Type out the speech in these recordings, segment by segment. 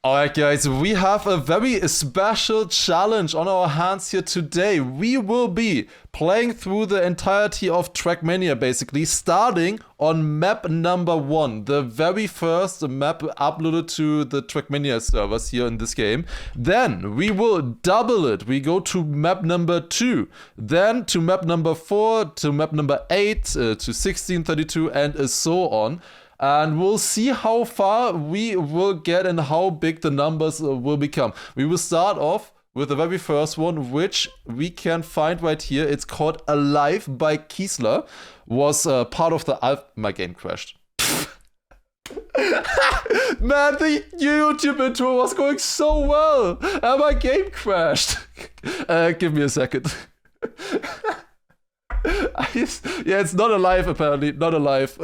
Alright guys, we have a very special challenge on our hands here today. We will be playing through the entirety of Trackmania basically, starting on map number 1, the very first map uploaded to the Trackmania servers here in this game. Then we will double it, we go to map number 2, then to map number 4, to map number 8, to 1632 and so on. And we'll see how far we will get and how big the numbers will become. We will start off with the very first one, which we can find right here. It's called Alive by Kiesler. Was part of the my game crashed. Man, the YouTube intro was going so well, and my game crashed. Give me a second. Yeah, it's not alive apparently, not alive.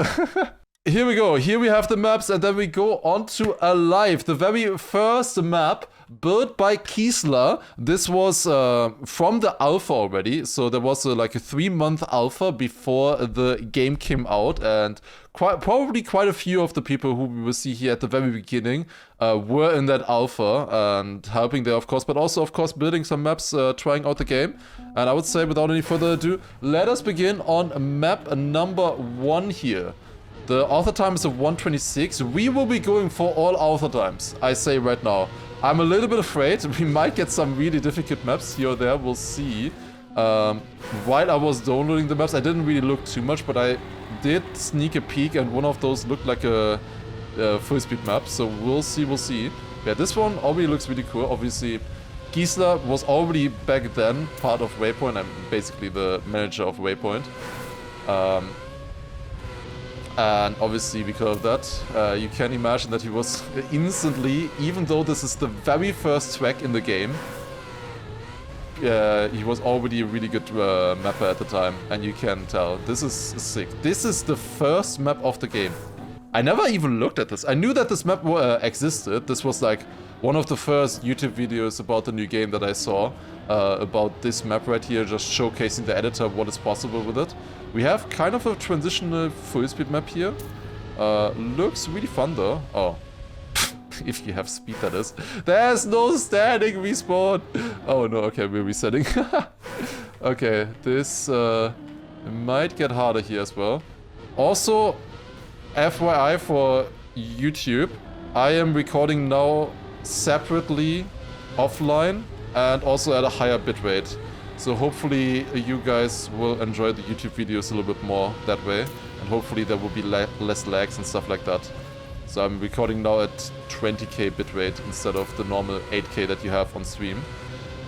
Here we go, here we have the maps, and then we go on to Alive, the very first map built by Kiesler. This was from the alpha already, so there was like a 3-month alpha before the game came out, and probably quite a few of the people who we will see here at the very beginning were in that alpha and helping there, of course, but also, of course, building some maps, trying out the game. And I would say, without any further ado, let us begin on map number 1 here. The author time is a 1:26. We will be going for all author times, I say right now. I'm a little bit afraid. We might get some really difficult maps here or there. We'll see. While I was downloading the maps, I didn't really look too much, but I did sneak a peek, and one of those looked like a full-speed map. So we'll see, we'll see. Yeah, this one already looks really cool. Obviously, Kiesler was already back then part of Waypoint. I'm basically the manager of Waypoint. And obviously because of that, you can imagine that he was instantly, even though this is the very first track in the game, he was already a really good mapper at the time, and you can tell. This is sick. This is the first map of the game. I never even looked at this. I knew that this map existed. This was like one of the first YouTube videos about the new game that I saw, about this map right here, just showcasing the editor, what is possible with it. We have kind of a transitional full-speed map here. Looks really fun though. Oh, if you have speed, that is. There's no standing respawn. Oh no, okay, we're resetting. Okay, this might get harder here as well. Also, FYI for YouTube, I am recording now separately, offline, and also at a higher bitrate. So hopefully you guys will enjoy the YouTube videos a little bit more that way, and hopefully there will be less lags and stuff like that. So I'm recording now at 20k bitrate instead of the normal 8k that you have on stream.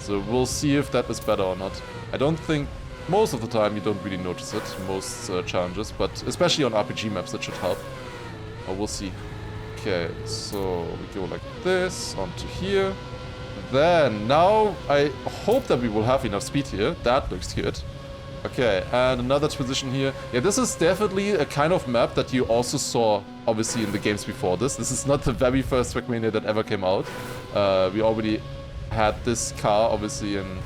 So we'll see if that is better or not. I don't think most of the time you don't really notice it, most challenges, but especially on RPG maps that should help. We'll see. Okay, so we go like this, onto here. Then, now I hope that we will have enough speed here. That looks good. Okay, and another transition here. Yeah, this is definitely a kind of map that you also saw, obviously, in the games before this. This is not the very first Trackmania that ever came out. We already had this car, obviously, in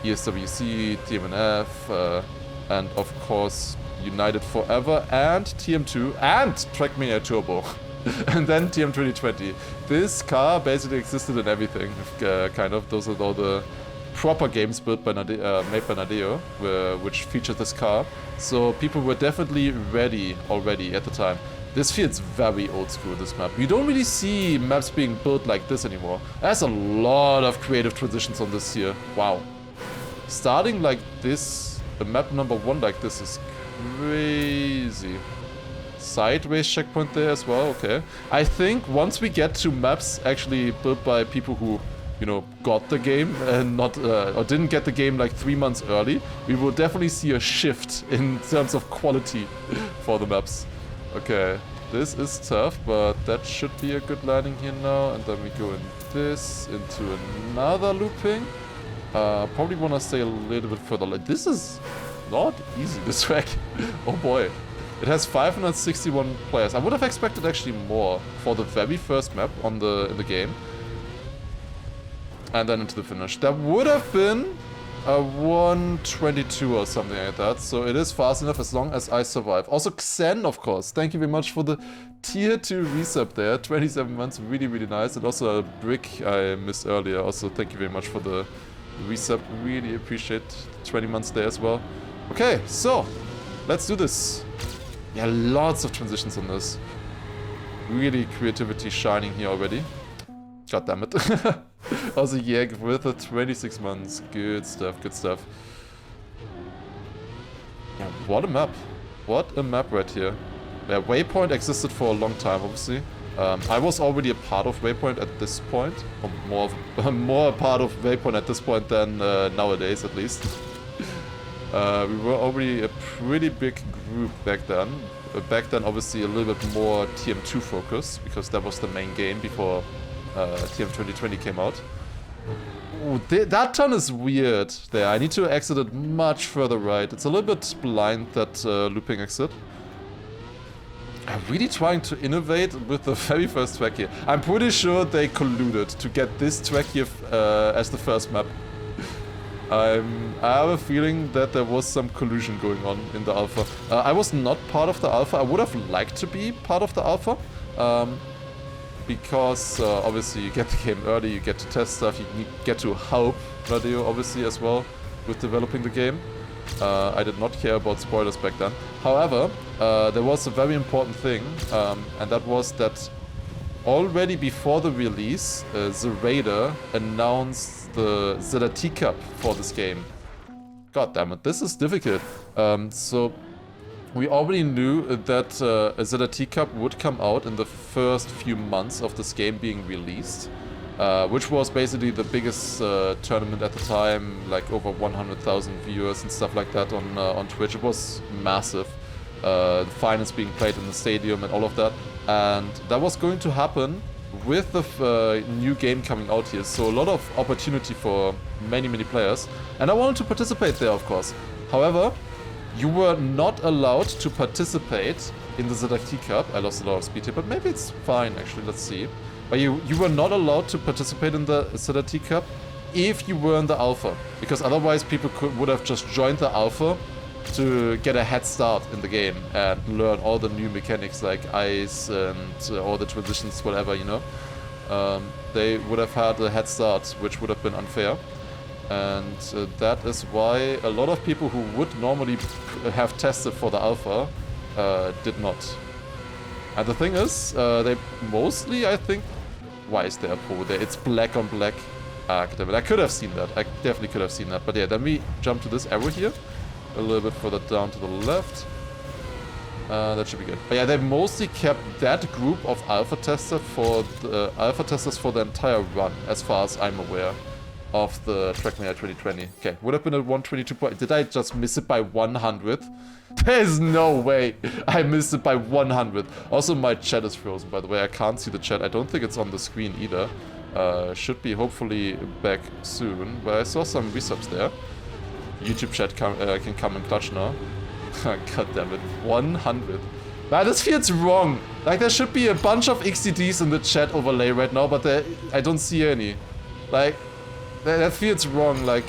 ESWC, TMNF, and of course, United Forever, and TM2, and Trackmania Turbo. And then TM 2020. This car basically existed in everything, kind of. Those are all the proper games built by made by Nadeo, which featured this car. So people were definitely ready already at the time. This feels very old school, this map. You don't really see maps being built like this anymore. There's a lot of creative transitions on this here. Wow. Starting like this, the map number 1 like this is crazy. Sideways checkpoint there as well, okay. I think once we get to maps actually built by people who, you know, got the game and not, or didn't get the game like 3 months early, we will definitely see a shift in terms of quality for the maps. Okay, this is tough, but that should be a good landing here now. And then we go in this, into another looping. Probably want to stay a little bit further. Like, this is not easy, this track. Oh boy. It has 561 players. I would have expected actually more for the very first map in the game. And then into the finish. That would have been a 1:22 or something like that. So it is fast enough as long as I survive. Also Xen, of course. Thank you very much for the tier 2 resub there, 27 months, really, really nice. And also a brick I missed earlier. Also, thank you very much for the resub. Really appreciate 20 months there as well. Okay, so let's do this. Yeah, lots of transitions on this. Really creativity shining here already. God damn it. Also, yeah, with the 26 months. Good stuff, good stuff. Yeah, what a map. What a map right here. Yeah, Waypoint existed for a long time, obviously. I was already a part of Waypoint at this point. Or more a part of Waypoint at this point than nowadays, at least. We were already a pretty big group back then. Back then, obviously, a little bit more TM2 focus, because that was the main game before TM 2020 came out. Ooh, that turn is weird there. I need to exit it much further right. It's a little bit blind, that looping exit. I'm really trying to innovate with the very first track here. I'm pretty sure they colluded to get this track here as the first map. I have a feeling that there was some collusion going on in the alpha. I was not part of the alpha. I would have liked to be part of the alpha. Because obviously you get the game early, you get to test stuff, you get to help Radio obviously as well with developing the game. I did not care about spoilers back then. However, there was a very important thing, and that was that already before the release, the Raider announced the ZRT Cup for this game. God damn it, this is difficult. So we already knew that a ZRT Cup would come out in the first few months of this game being released, which was basically the biggest tournament at the time, like over 100,000 viewers and stuff like that on Twitch. It was massive. The finals being played in the stadium and all of that, and that was going to happen with the new game coming out here, so a lot of opportunity for many players, and I wanted to participate there, of course. However, you were not allowed to participate in the ZRT Cup. I lost a lot of speed here, but maybe it's fine actually, let's see. But you were not allowed to participate in the ZRT Cup if you were in the alpha, because otherwise people would have just joined the alpha to get a head start in the game and learn all the new mechanics like ice and all the transitions, whatever, you know. They would have had a head start, which would have been unfair. And that is why a lot of people who would normally have tested for the alpha did not. And the thing is, they mostly, I think... Why is there a pole there? It's black on black. Ah, damn it. I could have seen that. I definitely could have seen that. But yeah, then we jump to this arrow here. A little bit further down to the left. That should be good. But yeah, they mostly kept that group of alpha testers for the entire run, as far as I'm aware, of the Trackmania 2020. Okay, would have been at 122 point. Did I just miss it by 100? There's no way I missed it by 100. Also, my chat is frozen, by the way. I can't see the chat. I don't think it's on the screen either. Should be hopefully back soon. But I saw some resubs there. YouTube chat can come and clutch now. God damn it, 100. Man, this feels wrong. Like, there should be a bunch of XDDs in the chat overlay right now, but I don't see any. Like, that feels wrong. Like,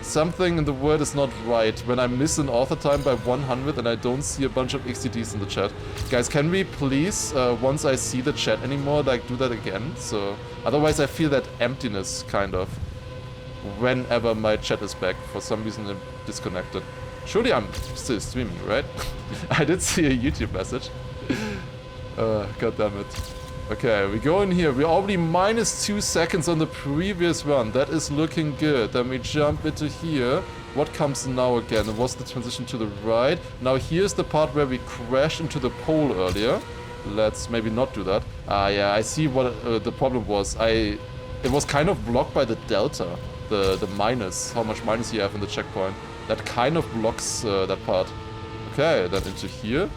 something in the word is not right when I miss an author time by 100 and I don't see a bunch of XDDs in the chat. Guys, can we please, once I see the chat anymore, like, do that again? So, otherwise I feel that emptiness, kind of. Whenever my chat is back, for some reason I'm disconnected. Surely I'm still streaming, right? I did see a YouTube message. God damn it. Okay, we go in here. We're already -2 seconds on the previous run. That is looking good. Then we jump into here. What comes now again? It was the transition to the right. Now here's the part where we crashed into the pole earlier. Let's maybe not do that. Yeah, I see what the problem was. It was kind of blocked by the delta. The minus, how much minus you have in the checkpoint. That kind of blocks that part. Okay, then into here.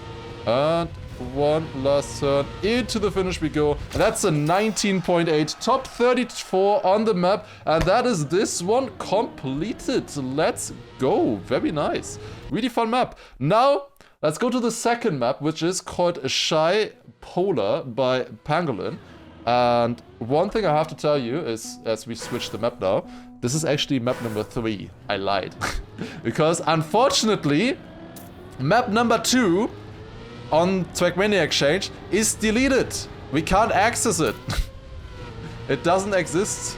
And one last turn. Into the finish we go. And that's a 19.8. Top 34 on the map. And that is this one completed. Let's go. Very nice. Really fun map. Now, let's go to the second map, which is called Shai Polar by Pangolin. And one thing I have to tell you is, as we switch the map now, this is actually map number 3. I lied. Because unfortunately, map number 2 on Trackmania Exchange is deleted. We can't access it. It doesn't exist.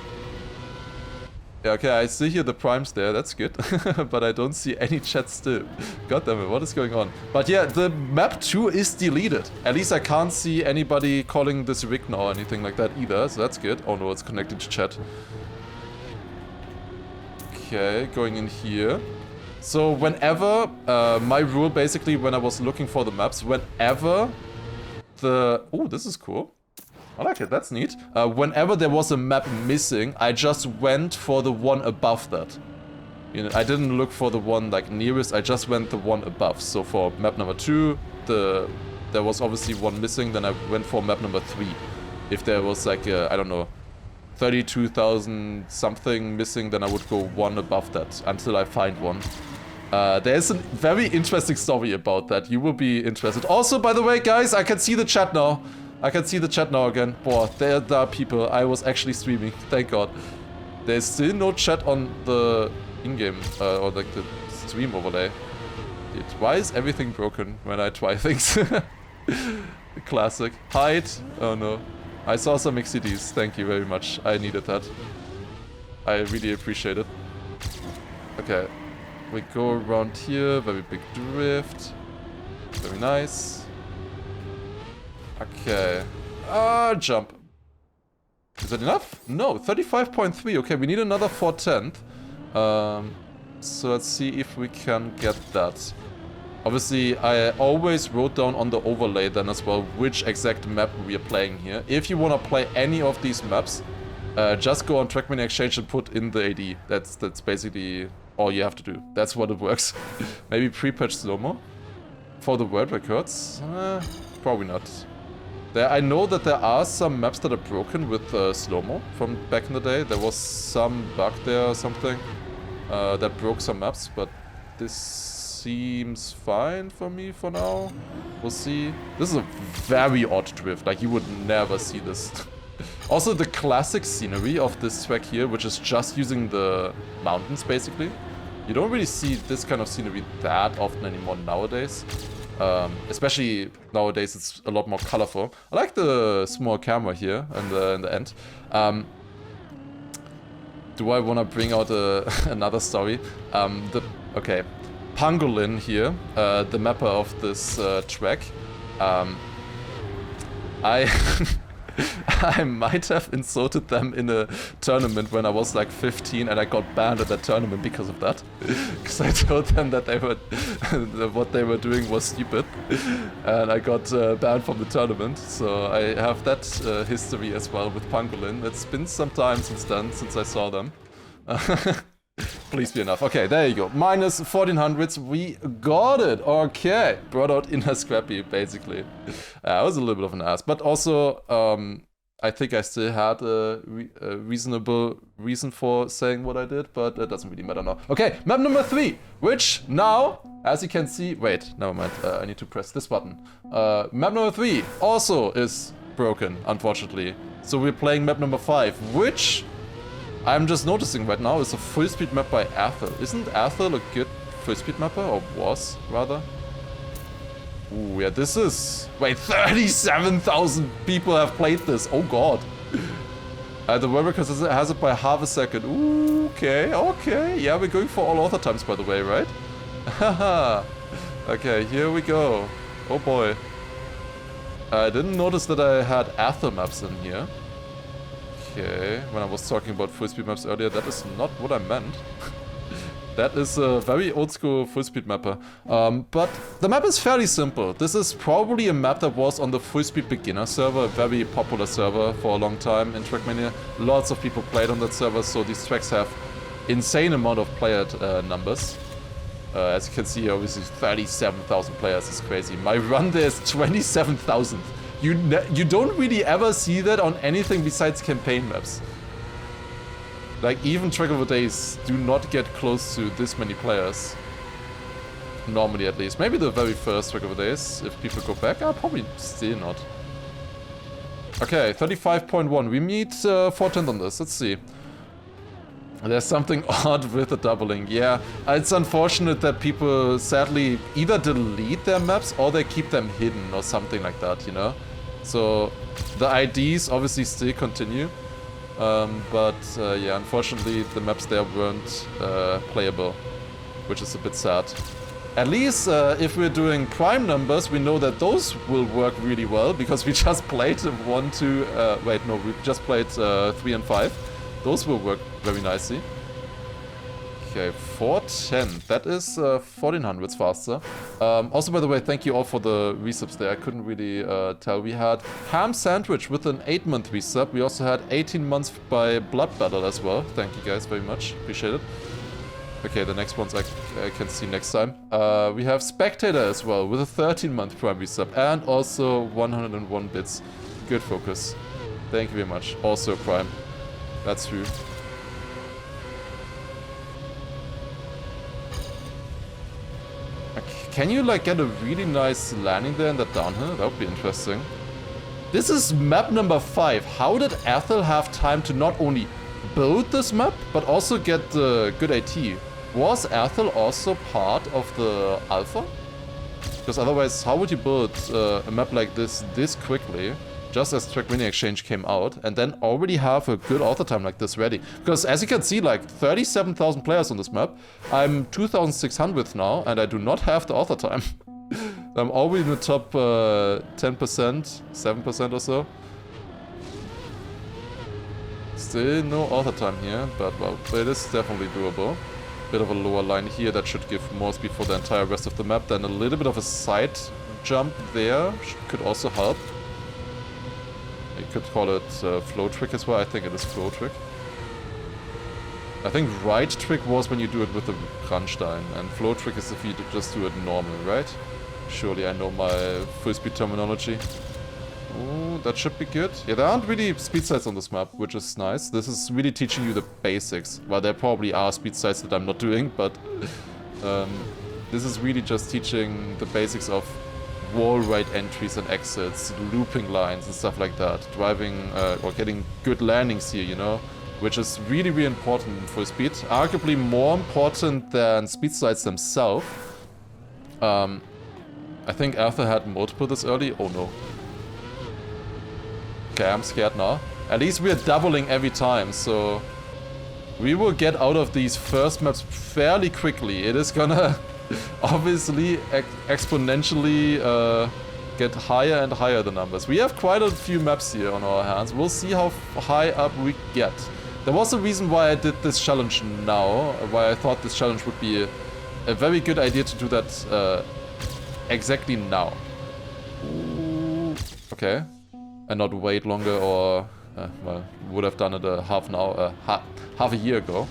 Yeah, okay, I see here the primes there, that's good. But I don't see any chat still. God damn it, what is going on? But yeah, the map 2 is deleted. At least I can't see anybody calling this rig now or anything like that either, so that's good. Oh no, it's connected to chat. Okay, going in here. So whenever, my rule basically when I was looking for the maps, whenever the... Oh, this is cool. I like it, that's neat. Whenever there was a map missing, I just went for the one above that. You know, I didn't look for the one like nearest, I just went the one above. So for map number 2, there was obviously one missing, then I went for map number 3. If there was like, I don't know, 32,000 something missing, then I would go one above that until I find one. There's a very interesting story about that. You will be interested. Also, by the way, guys, I can see the chat now. I can see the chat now again. Boah, there are people. I was actually streaming. Thank God. There's still no chat on the in-game, or like the stream overlay. Why is everything broken when I try things? Classic. Hide. Oh no. I saw some XCDs. Thank you very much. I needed that. I really appreciate it. Okay. We go around here. Very big drift. Very nice. Okay. Jump. Is that enough? No, 35.3. Okay, we need another 4/10. So let's see if we can get that. Obviously, I always wrote down on the overlay then as well which exact map we are playing here. If you want to play any of these maps, just go on Trackmania Exchange and put in the AD. That's basically all you have to do. That's what it works. Maybe pre-patch slow-mo for the world records? Probably not. I know that there are some maps that are broken with slow-mo from back in the day. There was some bug there or something that broke some maps, but this seems fine for me for now. We'll see. This is a very odd drift, like you would never see this. Also, the classic scenery of this track here, which is just using the mountains basically. You don't really see this kind of scenery that often anymore nowadays. Especially nowadays, it's a lot more colorful. I like the small camera here in the end. Do I want to bring out another story? Okay, Pangolin here, the mapper of this track. I might have insulted them in a tournament when I was like 15 and I got banned at that tournament because of that. Because I told them that what they were doing was stupid. And I got banned from the tournament. So I have that history as well with Pangolin. It's been some time since then, since I saw them. Please be enough. Okay, there you go. Minus 1400s. We got it. Okay. Brought out Inner Scrappy, basically. I was a little bit of an ass. But also, I think I still had a reasonable reason for saying what I did, but it doesn't really matter now. Okay, map number 3, which now, as you can see... Wait, never mind. I need to press this button. Map number 3 also is broken, unfortunately. So we're playing map number 5, which... I'm just noticing right now is a full speed map by Athel. Isn't Athel a good full speed mapper? Or was, rather? Ooh, yeah, this is... Wait, 37,000 people have played this. Oh god. The world record has it by half a second. Ooh, okay, okay. Yeah, we're going for all author times, by the way, right? Haha. Okay, here we go. Oh boy. I didn't notice that I had Athel maps in here. Okay, when I was talking about full speed maps earlier, that is not what I meant. That is a very old school full speed mapper. But the map is fairly simple. This is probably a map that was on the full speed beginner server, a very popular server for a long time in Trackmania. Lots of people played on that server, so these tracks have insane amount of player numbers. As you can see, obviously 37,000 players is crazy. My run there is 27,000. You don't really ever see that on anything besides campaign maps. Like, even Track of the Days do not get close to this many players. Normally, at least. Maybe the very first Track of the Days, if people go back. Probably still not. Okay, 35.1. We meet 410 on this. Let's see. There's something odd with the doubling, yeah. It's unfortunate that people sadly either delete their maps or they keep them hidden or something like that, you know? So the IDs obviously still continue, but yeah, unfortunately the maps there weren't playable, which is a bit sad. At least if we're doing prime numbers, we know that those will work really well because we just played 1, 2, wait, no, we just played 3 and 5. Those will work very nicely. Okay, 410. That is 1400s faster. Also, by the way, thank you all for the resubs there. I couldn't really tell. We had Ham Sandwich with an 8-month resub. We also had 18 months by Blood Battle as well. Thank you guys very much. Appreciate it. Okay, the next ones I can see next time. We have Spectator as well with a 13-month Prime resub and also 101 bits. Good focus. Thank you very much. Also Prime. That's true. Can you like get a really nice landing there in that downhill? That would be interesting. This is map number 5. How did Ethel have time to not only build this map, but also get the good AT? Was Ethel also part of the alpha? Because otherwise, how would you build a map like this quickly? Just as Trackmania Exchange came out, and then already have a good author time like this ready. Because as you can see, like 37,000 players on this map. I'm 2,600 now, and I do not have the author time. I'm already in the top 10%, 7% or so. Still no author time here, but well, it is definitely doable. Bit of a lower line here that should give more speed for the entire rest of the map. Then a little bit of a side jump there could also help. You could call it flow trick as well. I think it is flow trick. I think right trick was when you do it with the Kranstein, and flow trick is if you just do it normal, right? Surely I know my full speed terminology. Ooh, that should be good. Yeah, there aren't really speed sides on this map, which is nice. This is really teaching you the basics. Well, there probably are speed sides that I'm not doing, but this is really just teaching the basics of wall right entries and exits, looping lines and stuff like that. Driving or getting good landings here, you know, which is really, really important in full speed. Arguably more important than speed sides themselves. I think Arthur had multiple this early. Oh no. Okay, I'm scared now. At least we're doubling every time, so we will get out of these first maps fairly quickly. It is gonna obviously exponentially get higher and higher the numbers. We have quite a few maps here on our hands. We'll see how high up we get. There was a reason why I did this challenge now, why I thought this challenge would be a very good idea to do that exactly now. Ooh, okay. And not wait longer or, well, would have done it a half a year ago.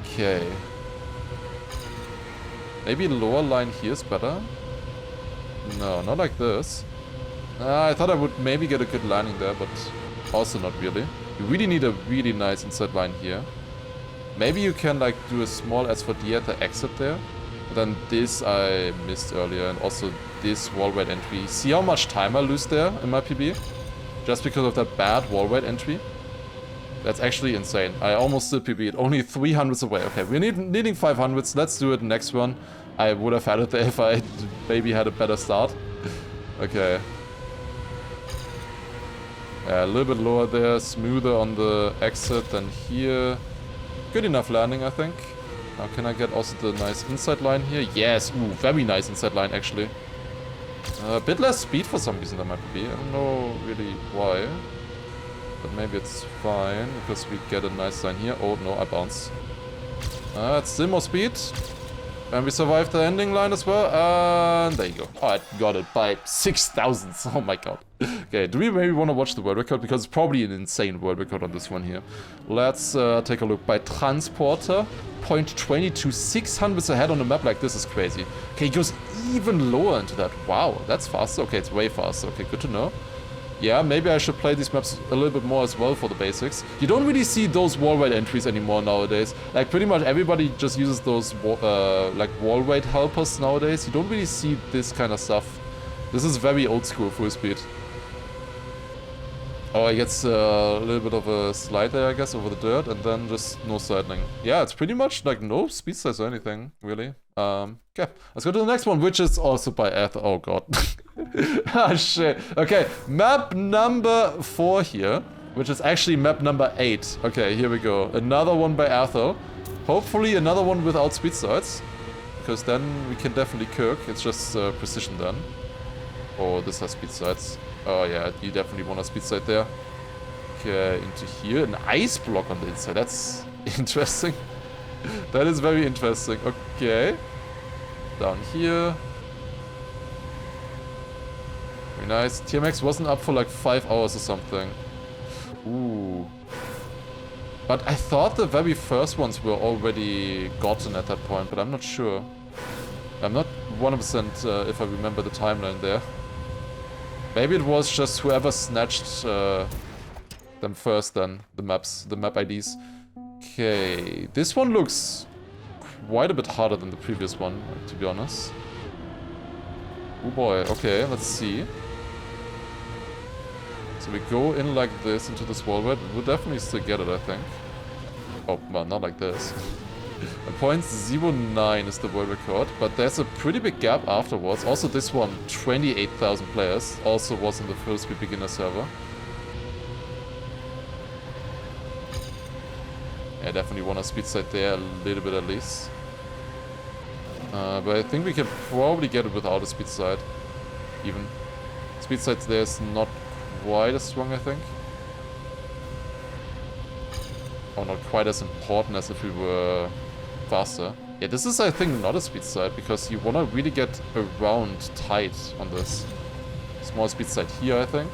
Okay. Maybe lower line here is better? No, not like this. I thought I would maybe get a good landing there, but also not really. You really need a really nice inside line here. Maybe you can like do a small S4D at the exit there. Then this I missed earlier, and also this wall right entry. See how much time I lose there in my PB? Just because of that bad wall right entry? That's actually insane. I almost still PB'd. Only 300s away. Okay, we're needing 500s. Let's do it next one. I would have had it there if I maybe had a better start. Okay. Yeah, a little bit lower there. Smoother on the exit than here. Good enough landing, I think. Now can I get also the nice inside line here? Yes, ooh, very nice inside line actually. A bit less speed for some reason that might be. I don't know really why. But maybe it's fine because we get a nice line here. Oh no, I bounce. It's still more speed. And we survived the ending line as well. And there you go. Oh, I got it by 6,000. Oh my god. Okay, do we maybe want to watch the world record? Because it's probably an insane world record on this one here. Let's take a look. By Transporter, 0.22, 600 ahead on a map like this is crazy. Okay, he goes even lower into that. Wow, that's faster. Okay, it's way faster. Okay, good to know. Yeah, maybe I should play these maps a little bit more as well for the basics. You don't really see those wall ride entries anymore nowadays. Like, pretty much everybody just uses those, like, wall ride helpers nowadays. You don't really see this kind of stuff. This is very old school full speed. Oh, he gets a little bit of a slide there, I guess, over the dirt, and then just no sliding. Yeah, it's pretty much like no speed size or anything, really. Okay, let's go to the next one, which is also by Ethel. Oh god. Ah, shit. Okay, map number 4 here, which is actually map number 8. Okay, here we go. Another one by Ethel. Hopefully another one without speed sides, because then we can definitely cook. It's just precision then. Oh, this has speed sides. Oh yeah, you definitely want a speed side there. Okay, into here. An ice block on the inside. That's interesting. That is very interesting. Okay. Down here. Very nice. TMX wasn't up for like 5 hours or something. Ooh. But I thought the very first ones were already gotten at that point, but I'm not sure. I'm not 100% if I remember the timeline there. Maybe it was just whoever snatched them first then, the map IDs. Okay, this one looks quite a bit harder than the previous one, to be honest. Oh boy, okay, let's see. So we go in like this into this wall, but we'll definitely still get it, I think. Oh, well, not like this. A 0.09 is the world record, but there's a pretty big gap afterwards. Also this one, 28,000 players, also was in the first beginner server. Yeah, definitely want a speed side there a little bit at least. But I think we can probably get it without a speed side, even. Speed side there is not quite as strong, I think. Or not quite as important as if we were faster. Yeah, this is, I think, not a speed side, because you want to really get around tight on this. Small speed side here, I think.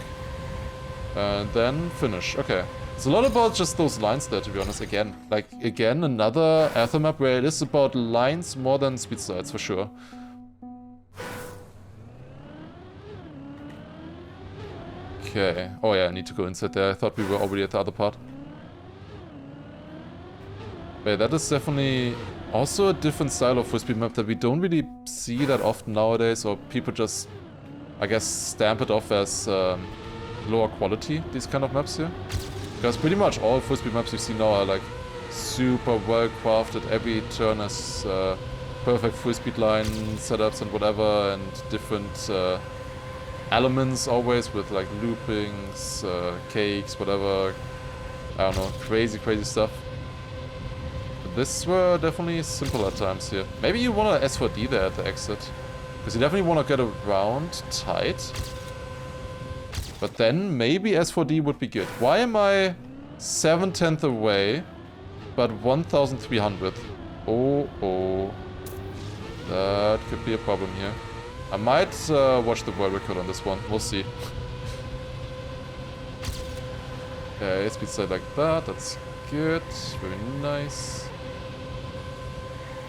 And then finish. Okay. It's a lot about just those lines there, to be honest, again. Like, again, another Aether map where it is about lines more than speed sides, for sure. Okay. Oh yeah, I need to go inside there. I thought we were already at the other part. But that is definitely also a different style of full speed map that we don't really see that often nowadays, or people just, I guess, stamp it off as lower quality, these kind of maps here. Because pretty much all full speed maps you see now are like super well crafted. Every turn has perfect full speed line setups and whatever, and different elements always with like loopings, cakes, whatever. I don't know, crazy stuff. This were definitely simple at times here. Maybe you want to S4D there at the exit. Because you definitely want to get around tight. But then maybe S4D would be good. Why am I 7/10 away, but 1,300? Oh. That could be a problem here. I might watch the world record on this one. We'll see. Okay, speed side like that. That's good. Very nice.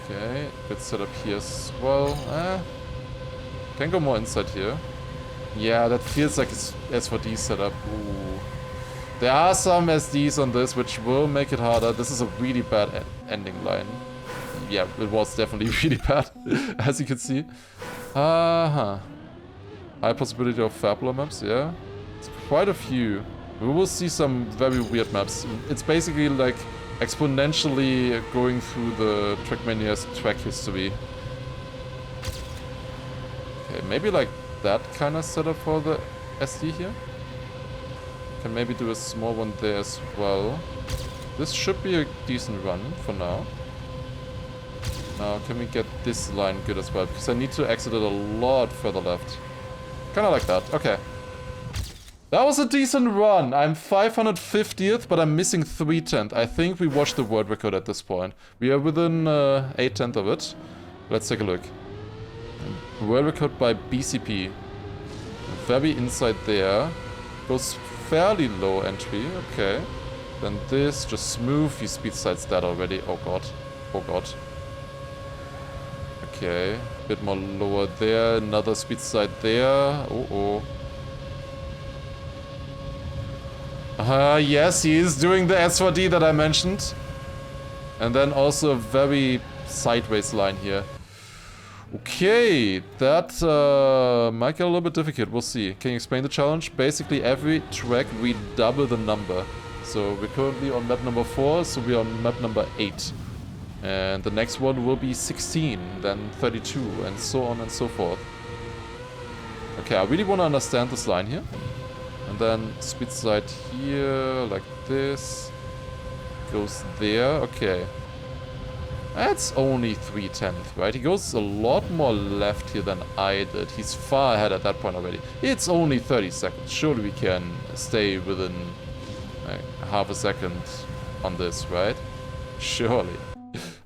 Okay, good setup here as well. Can go more inside here. Yeah, that feels like it's S4D setup. Ooh. There are some SDs on this, which will make it harder. This is a really bad ending line. Yeah, it was definitely really bad, as you can see. High possibility of Fabular maps, yeah. It's quite a few. We will see some very weird maps. It's basically like exponentially going through the Trackmania's track history. Okay, maybe like that kind of setup for the SD here. Can maybe do a small one there as well. This should be a decent run for now. Now, can we get this line good as well? Because I need to exit it a lot further left. Kind of like that. Okay. That was a decent run. I'm 550th, but I'm missing 3/10. I think we watched the world record at this point. We are within 8/10 of it. Let's take a look. World record by BCP. Very inside there. Goes fairly low entry. Okay. Then this, just smooth. He speed sides that already. Oh god. Oh god. Okay. Bit more lower there. Another speed side there. Oh. Yes, he is doing the S4D that I mentioned. And then also a very sideways line here. Okay, that might get a little bit difficult. We'll see. Can you explain the challenge? Basically, every track we double the number. So we're currently on map number 4, so we're on map number 8. And the next one will be 16, then 32, and so on and so forth. Okay, I really want to understand this line here. And then speed side here, like this. Goes there, okay. That's only 3/10, right? He goes a lot more left here than I did. He's far ahead at that point already. It's only 30 seconds. Surely we can stay within like, half a second on this, right? Surely.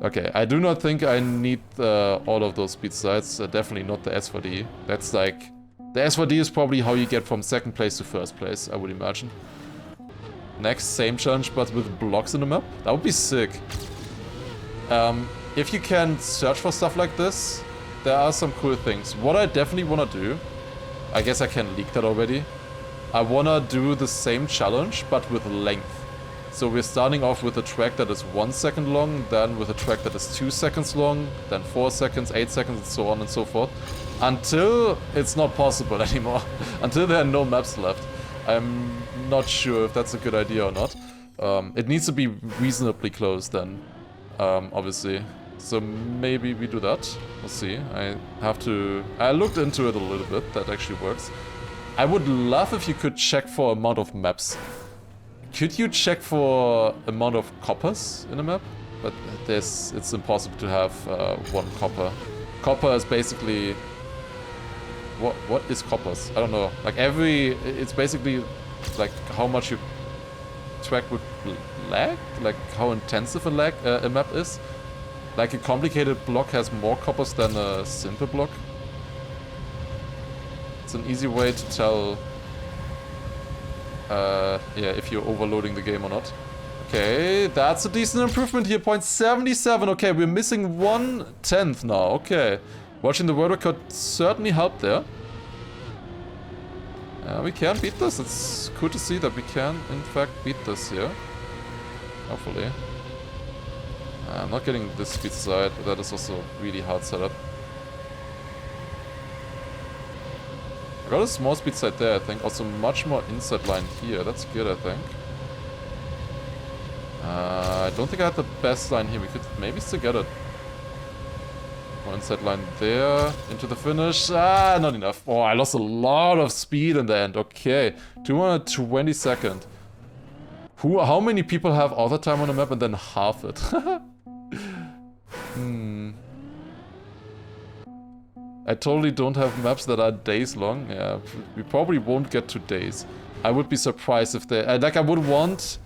Okay, I do not think I need all of those speed sides. Definitely not the S4D. That's like... The S4D is probably how you get from second place to first place, I would imagine. Next, same challenge, but with blocks in the map. That would be sick. If you can search for stuff like this, there are some cool things. What I definitely want to do, I guess I can leak that already. I want to do the same challenge, but with length. So we're starting off with a track that is 1 second long, then with a track that is 2 seconds long, then 4 seconds, 8 seconds, and so on and so forth. Until it's not possible anymore. Until there are no maps left. I'm not sure if that's a good idea or not. It needs to be reasonably close then. Obviously. So maybe we do that. We'll see. I looked into it a little bit. That actually works. I would love if you could check for amount of maps. Could you check for amount of coppers in a map? But it's impossible to have 1 copper. Copper is basically... What is coppers? I don't know. Like it's basically like how much your track would lag? Like how intensive a map is? Like a complicated block has more coppers than a simple block. It's an easy way to tell yeah, if you're overloading the game or not. Okay, that's a decent improvement here. 0.77. Okay, we're missing 1/10 now. Okay. Watching the world record certainly helped there. We can beat this. It's cool to see that we can, in fact, beat this here. Hopefully. I'm not getting this speed side, but that is also really hard setup. I got a small speed side there, I think. Also much more inside line here. That's good, I think. I don't think I had the best line here. We could maybe still get it. More inside line there. Into the finish. Ah, not enough. Oh, I lost a lot of speed in the end. Okay. 222nd. How many people have all the time on the map and then half it? I totally don't have maps that are days long. Yeah, we probably won't get to days. I would be surprised if they... like, I would want...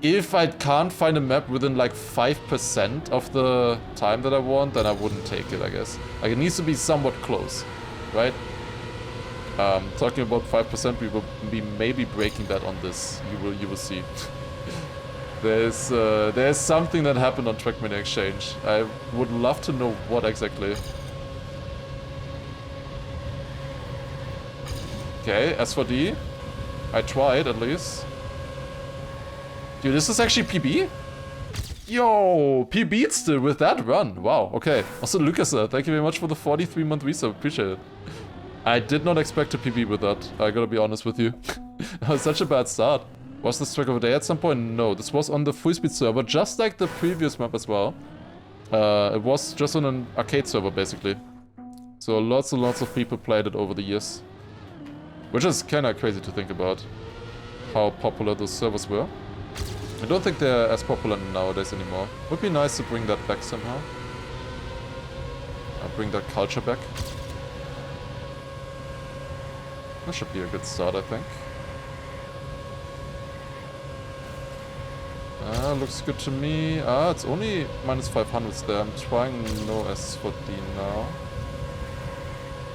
If I can't find a map within like 5% of the time that I want, then I wouldn't take it, I guess. Like, it needs to be somewhat close, right? Talking about 5%, we will be maybe breaking that on this. You will see. There's something that happened on Trackmania Exchange. I would love to know what exactly. Okay, S4D. I tried at least. Dude, this is actually PB? Yo, PB'd still with that run. Wow, okay. Also, Lucas, thank you very much for the 43-month resub. Appreciate it. I did not expect to PB with that. I gotta be honest with you. That was such a bad start. Was this track of the day at some point? No, this was on the full speed server, just like the previous map as well. It was just on an arcade server, basically. So lots and lots of people played it over the years. Which is kinda crazy to think about. How popular those servers were. I don't think they're as popular nowadays anymore. Would be nice to bring that back somehow. Bring that culture back. That should be a good start, I think. Looks good to me. It's only minus 500s there. I'm trying no S4D now.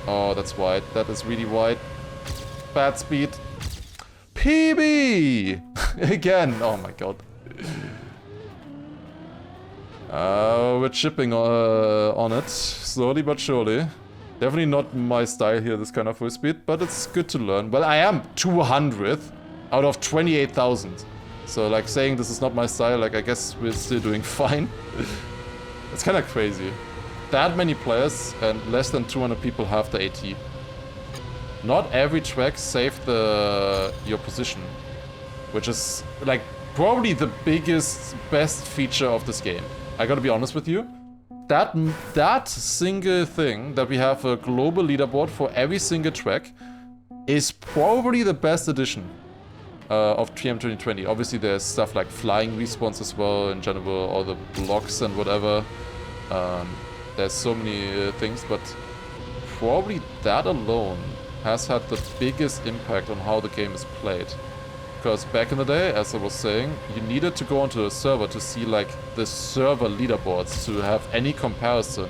Oh, that's wide. That is really wide. Bad speed. PB! Again! Oh my god. We're chipping on it. Slowly but surely. Definitely not my style here, this kind of full speed, but it's good to learn. Well, I am 200th out of 28,000. So, like, saying this is not my style, like, I guess we're still doing fine. It's kind of crazy. that many players and less than 200 people have the AT. Not every track saved your position, which is like probably the biggest, best feature of this game. I gotta be honest with you. That single thing that we have a global leaderboard for every single track is probably the best addition of TM 2020. Obviously there's stuff like flying respawns as well in general, all the blocks and whatever. There's so many things, but probably that alone has had the biggest impact on how the game is played. Because back in the day, as I was saying, you needed to go onto a server to see like the server leaderboards to have any comparison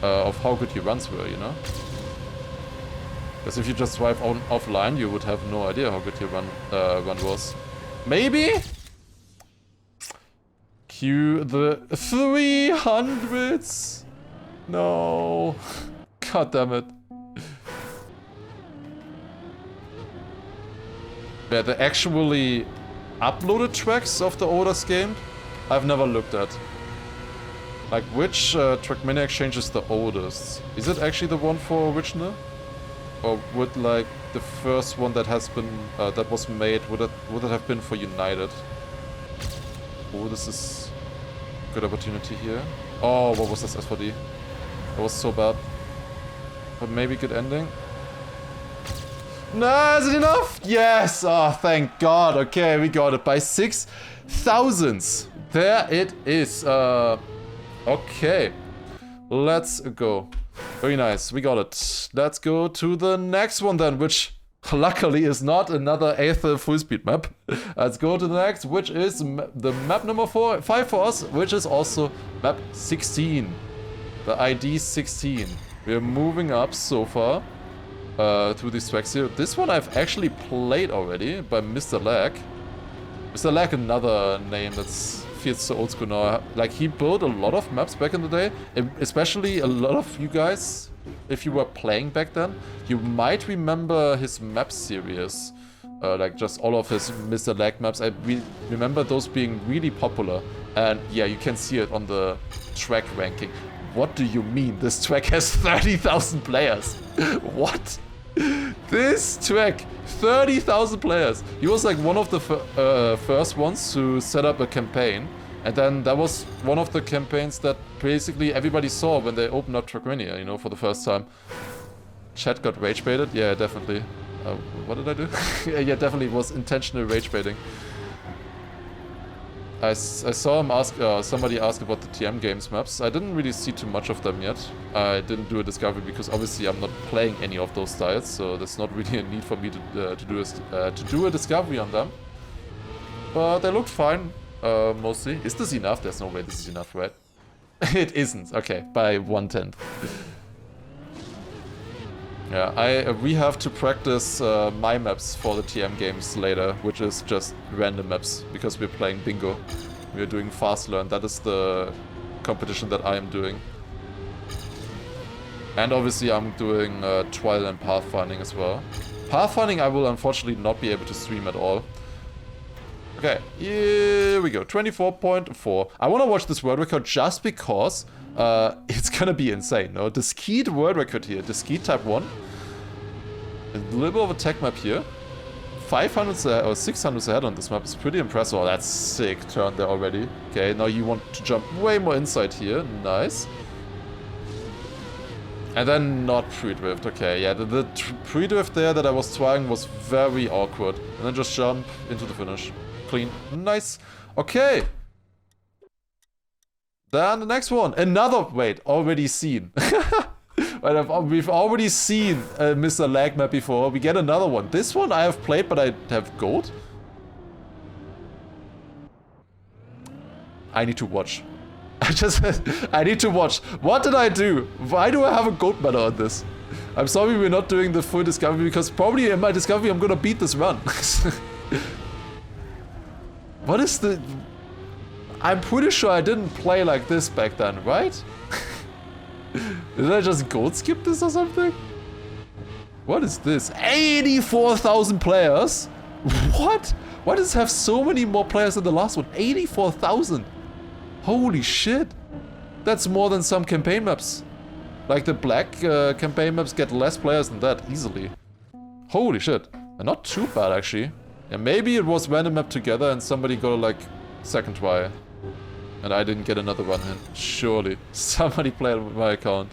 of how good your runs were, you know? Because if you just drive offline, you would have no idea how good your run was. Maybe? Cue the 300s! No. God damn it. Yeah, the actually uploaded tracks of the oldest game, I've never looked at. Like, which Trackmania exchange is the oldest? Is it actually the one for original? Or would, like, the first one that has been, that was made, would it have been for United? Oh, this is a good opportunity here. Oh, what was this S4D? That was so bad. But maybe good ending. No, is it enough? Yes! Oh, thank God. Okay, we got it by 6 thousandths. There it is. Okay. Let's go. Very nice. We got it. Let's go to the next one then, which luckily is not another 8th full speed map. Let's go to the next, which is the map number 5 for us, which is also map 16. The ID 16. We're moving up so far. Through these tracks here. This one I've actually played already by Mr. Lag. Mr. Lag, another name that feels so old school now. Like, he built a lot of maps back in the day, especially a lot of you guys, if you were playing back then, you might remember his map series. Like, just all of his Mr. Lag maps. I remember those being really popular. And yeah, you can see it on the track ranking. What do you mean? This track has 30,000 players. What? This track, 30,000 players. He was like one of the first ones to set up a campaign. And then that was one of the campaigns that basically everybody saw when they opened up Trackmania, you know, for the first time. Chat got rage baited? Yeah, definitely. What did I do? Yeah, definitely was intentional rage baiting. I saw him ask, somebody ask about the TM games maps. I didn't really see too much of them yet. I didn't do a discovery because obviously I'm not playing any of those styles, so there's not really a need for me to do a discovery on them. But they looked fine, mostly. Is this enough? There's no way this is enough, right? It isn't. Okay, by 1/10. Yeah, we have to practice my maps for the TM games later, which is just random maps, because we're playing bingo. We're doing fast learn. That is the competition that I am doing. And obviously I'm doing trial and pathfinding as well. Pathfinding I will unfortunately not be able to stream at all. Okay, here we go, 24.4. I want to watch this world record just because it's gonna be insane, no? The Skeet world record here, the Skeet type 1. A little bit of a tech map here. 500 or 600 ahead on this map is pretty impressive. Oh, that's sick turn there already. Okay, now you want to jump way more inside here. Nice. And then not pre-drift. Okay, yeah, the pre-drift there that I was trying was very awkward. And then just jump into the finish. Clean. Nice. Okay. Then the next one. Another, wait, already seen. We've already seen Mr. Lag map before. We get another one. This one I have played, but I have gold. I need to watch. I need to watch. What did I do? Why do I have a gold medal on this? I'm sorry we're not doing the full discovery, because probably in my discovery I'm gonna beat this run. What is the... I'm pretty sure I didn't play like this back then, right? Did I just gold skip this or something? What is this? 84,000 players? What? Why does it have so many more players than the last one? 84,000? Holy shit. That's more than some campaign maps. Like the black campaign maps get less players than that, easily. Holy shit. And not too bad, actually. Yeah, maybe it was random map together and somebody got a, like, second try. And I didn't get another run in. Surely. Somebody played with my account.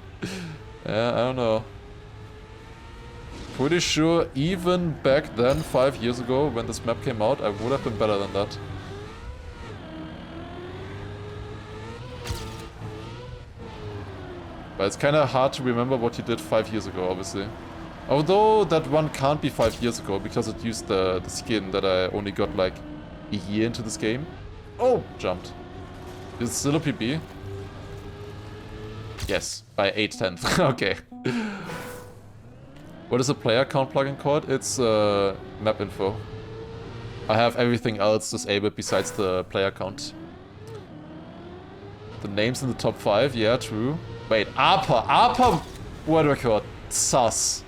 Yeah, I don't know. Pretty sure even back then, 5 years ago, when this map came out, I would have been better than that. But it's kind of hard to remember what you did 5 years ago, obviously. Although that one can't be 5 years ago, because it used the skin that I only got like a year into this game. Oh, jumped. Is it still a PB? Yes, by 8/10. Okay. What is the player count plugin called? It's map info. I have everything else disabled besides the player count. The names in the top 5, yeah, true. Wait, APA world record. Sus.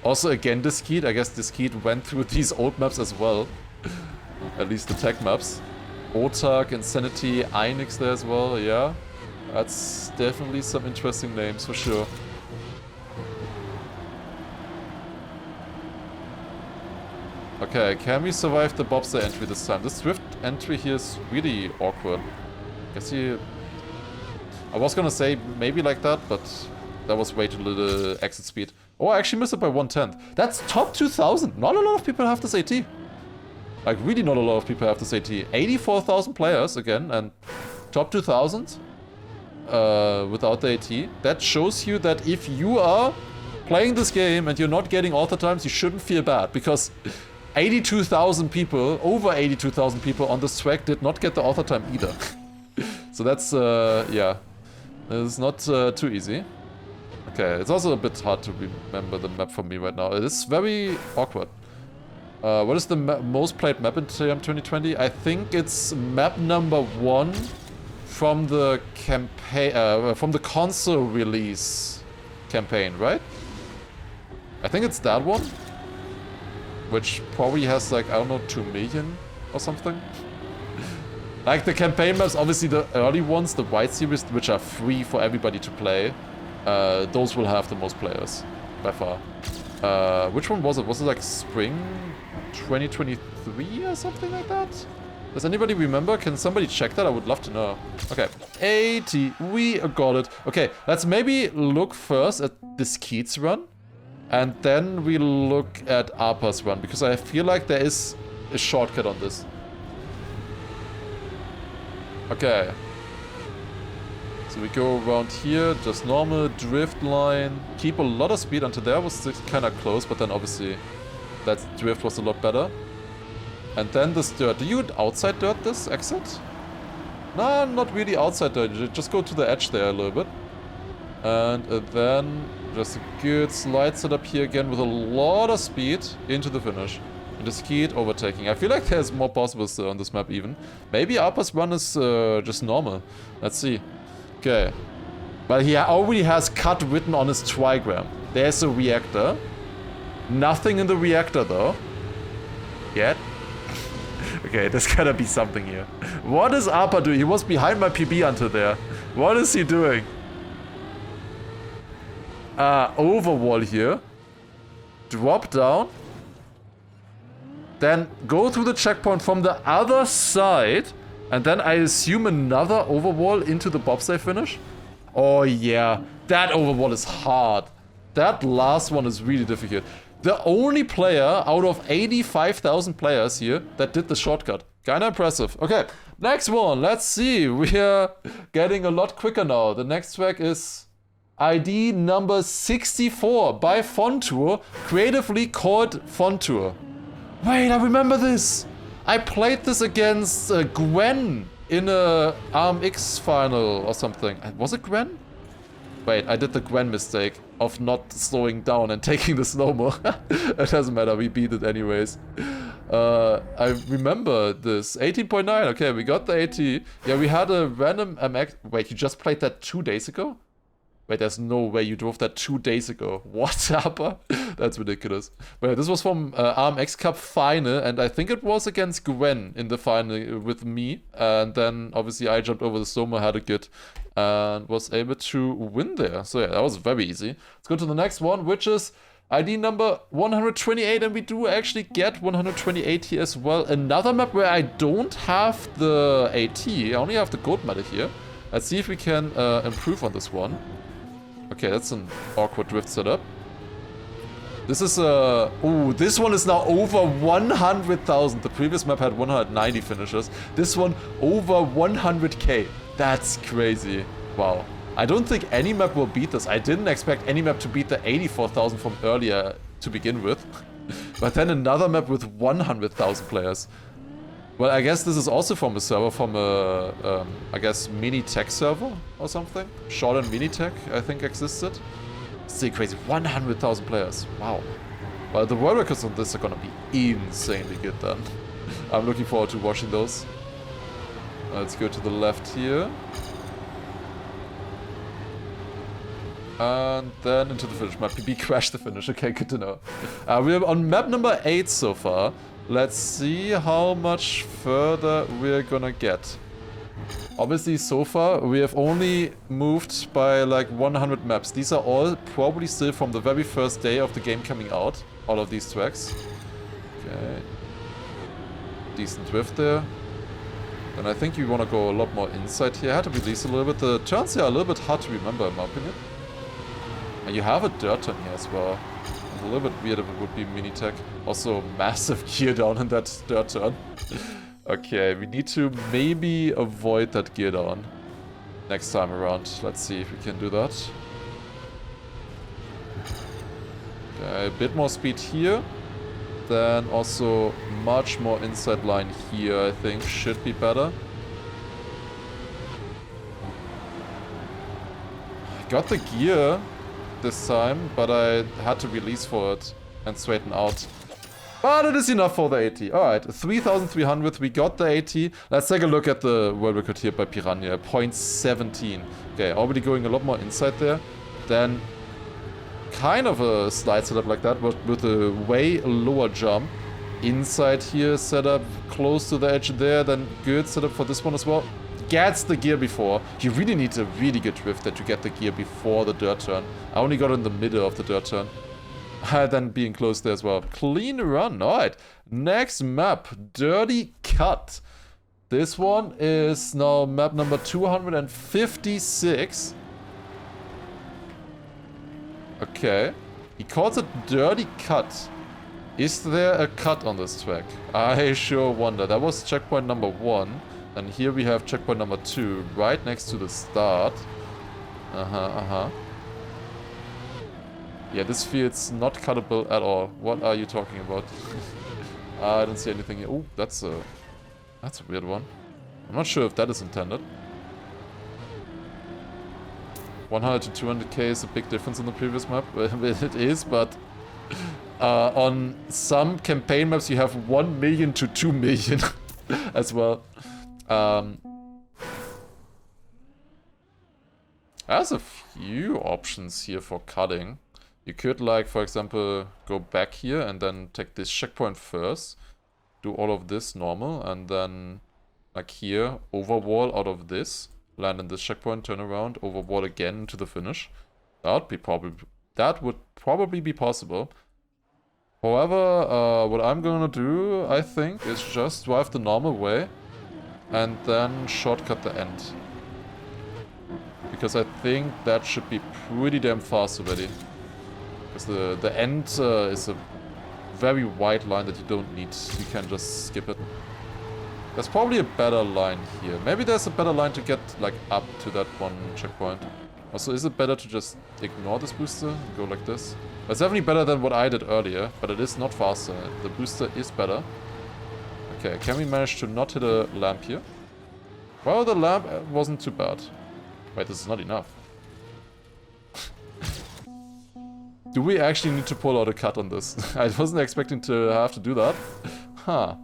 Also, again, this kid. I guess this kid went through these old maps as well. At least the tech maps. Otak, Insanity, Einix there as well, yeah. That's definitely some interesting names for sure. Okay, can we survive the bobsleigh entry this time? This drift entry here is really awkward. Guess he... I was gonna say maybe like that, but that was way too little exit speed. Oh, I actually missed it by 1/10. That's top 2000. Not a lot of people have this AT. Like, really not a lot of people have this AT. 84,000 players, again, and top 2000 without the AT. That shows you that if you are playing this game and you're not getting author times, you shouldn't feel bad, because 82,000 people, over 82,000 people on this track did not get the author time either. So that's, yeah, it's not too easy. Okay, it's also a bit hard to remember the map for me right now. It is very awkward. What is the most played map in TM 2020? I think it's map number 1 from the campaign, from the console release campaign, right? I think it's that one, which probably has like, I don't know, 2 million or something. Like the campaign maps, obviously the early ones, the White Series, which are free for everybody to play, those will have the most players, by far. Which one was it? Was it like spring 2023 or something like that? Does anybody remember? Can somebody check that? I would love to know. Okay, 80, we got it. Okay, let's maybe look first at this Keats run, and then we look at APA's run, because I feel like there is a shortcut on this. Okay. So we go around here, just normal drift line. Keep a lot of speed until there was kind of close, but then obviously that drift was a lot better. And then this dirt. Do you outside dirt this exit? No, not really outside dirt. You just go to the edge there a little bit. And then just a good slide setup here again with a lot of speed into the finish. And the skid overtaking. I feel like there's more possible still on this map even. Maybe APA's run is just normal. Let's see. Okay. But he already has cut written on his trigram. There's a reactor. Nothing in the reactor though. Yet. Okay, there's gotta be something here. What is APA doing? He was behind my PB until there. What is he doing? Overwall here. Drop down. Then go through the checkpoint from the other side. And then I assume another overwall into the bobsleigh finish. Oh yeah, that overwall is hard. That last one is really difficult. The only player out of 85,000 players here that did the shortcut. Kinda impressive. Okay, next one. Let's see. We are getting a lot quicker now. The next track is ID number 64 by Fontour, creatively called Fontour. Wait, I remember this. I played this against Gwen in a RMX final or something. Was it Gwen? Wait, I did the Gwen mistake of not slowing down and taking the slow-mo. It doesn't matter, we beat it anyways. I remember this. 18.9, okay, we got the AT. Yeah, we had a random MX. Wait, you just played that 2 days ago? Wait, there's no way you drove that 2 days ago. What, Harper? That's ridiculous. But yeah, this was from RMX Cup final, and I think it was against Gwen in the final with me. And then, obviously, I jumped over the Soma, had a good, and was able to win there. So yeah, that was very easy. Let's go to the next one, which is ID number 128, and we do actually get 128 here as well. Another map where I don't have the AT, I only have the gold medal here. Let's see if we can improve on this one. Okay, that's an awkward drift setup. This is ooh, this one is now over 100,000. The previous map had 190 finishers. This one over 100k. That's crazy. Wow. I don't think any map will beat this. I didn't expect any map to beat the 84,000 from earlier to begin with. But then another map with 100,000 players. Well, I guess this is also from a server, from a, I guess, Minitech server or something. Short and Minitech, I think, existed. Still crazy, 100,000 players, wow. Well, the world records on this are gonna be insanely good then. I'm looking forward to watching those. Let's go to the left here. And then into the finish. My PB crashed the finish, okay, good to know. We're on map number 8 so far. Let's see how much further we're gonna get. Obviously, so far, we have only moved by like 100 maps. These are all probably still from the very first day of the game coming out. All of these tracks. Okay. Decent drift there. And I think you want to go a lot more inside here. I had to release a little bit. The turns here are a little bit hard to remember, in my opinion. And you have a dirt turn here as well. It's a little bit weird if it would be Minitech. Also, massive gear down in that dirt turn. Okay, we need to maybe avoid that gear down next time around. Let's see if we can do that. Okay, a bit more speed here. Then also much more inside line here, I think, should be better. I got the gear this time, but I had to release for it and straighten out. But it is enough for the 80. Alright, 3,300, we got the 80. Let's take a look at the world record here by Piranha, 0.17. Okay, already going a lot more inside there. Then kind of a slide setup like that, but with a way lower jump. Inside here, setup close to the edge there, then good setup for this one as well. Gets the gear before. You really need a really good drift that you get the gear before the dirt turn. I only got in the middle of the dirt turn. Then being close there as well. Clean run. Alright. Next map. Dirty Cut. This one is now map number 256. Okay. He calls it Dirty Cut. Is there a cut on this track? I sure wonder. That was checkpoint number 1. And here we have checkpoint number 2. Right next to the start. Yeah, this feels not cuttable at all. What are you talking about? I don't see anything here. Oh, that's a weird one. I'm not sure if that is intended. 100 to 200k is a big difference in the previous map. It is, but on some campaign maps you have 1 million to 2 million as well. There's a few options here for cutting. You could, like, for example, go back here and then take this checkpoint first. Do all of this normal, and then, like here, overwall out of this. Land in this checkpoint, turn around, overwall again to the finish. That would probably be possible. However, what I'm gonna do, I think, is just drive the normal way and then shortcut the end. Because I think that should be pretty damn fast already. Because the end is a very wide line that you don't need. You can just skip it. There's probably a better line here. Maybe there's a better line to get like up to that one checkpoint. Also, is it better to just ignore this booster and go like this? It's definitely better than what I did earlier, but it is not faster. The booster is better. Okay, can we manage to not hit a lamp here? Well, the lamp wasn't too bad. Wait, this is not enough. Do we actually need to pull out a cut on this? I wasn't expecting to have to do that. Huh.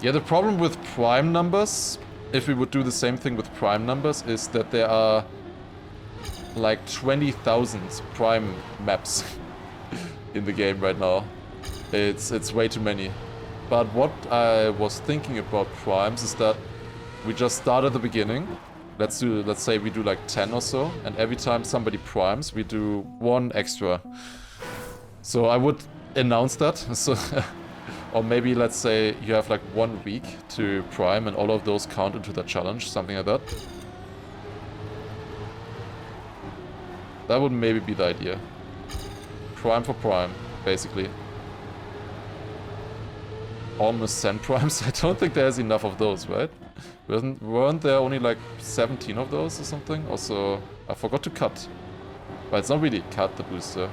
Yeah, the problem with prime numbers if we would do the same thing with prime numbers, is that there are like 20,000 prime maps in the game right now. It's way too many. But what I was thinking about primes is that we just start at the beginning. Let's say we do like 10 or so, and every time somebody primes, we do 1 extra. So I would announce that. So or maybe let's say you have like 1 week to prime and all of those count into the challenge, something like that. That would maybe be the idea. Prime for prime, basically. Almost 10 primes. I don't think there's enough of those, right? Weren't there only like 17 of those or something? Also, I forgot to cut. But it's not really cut the booster.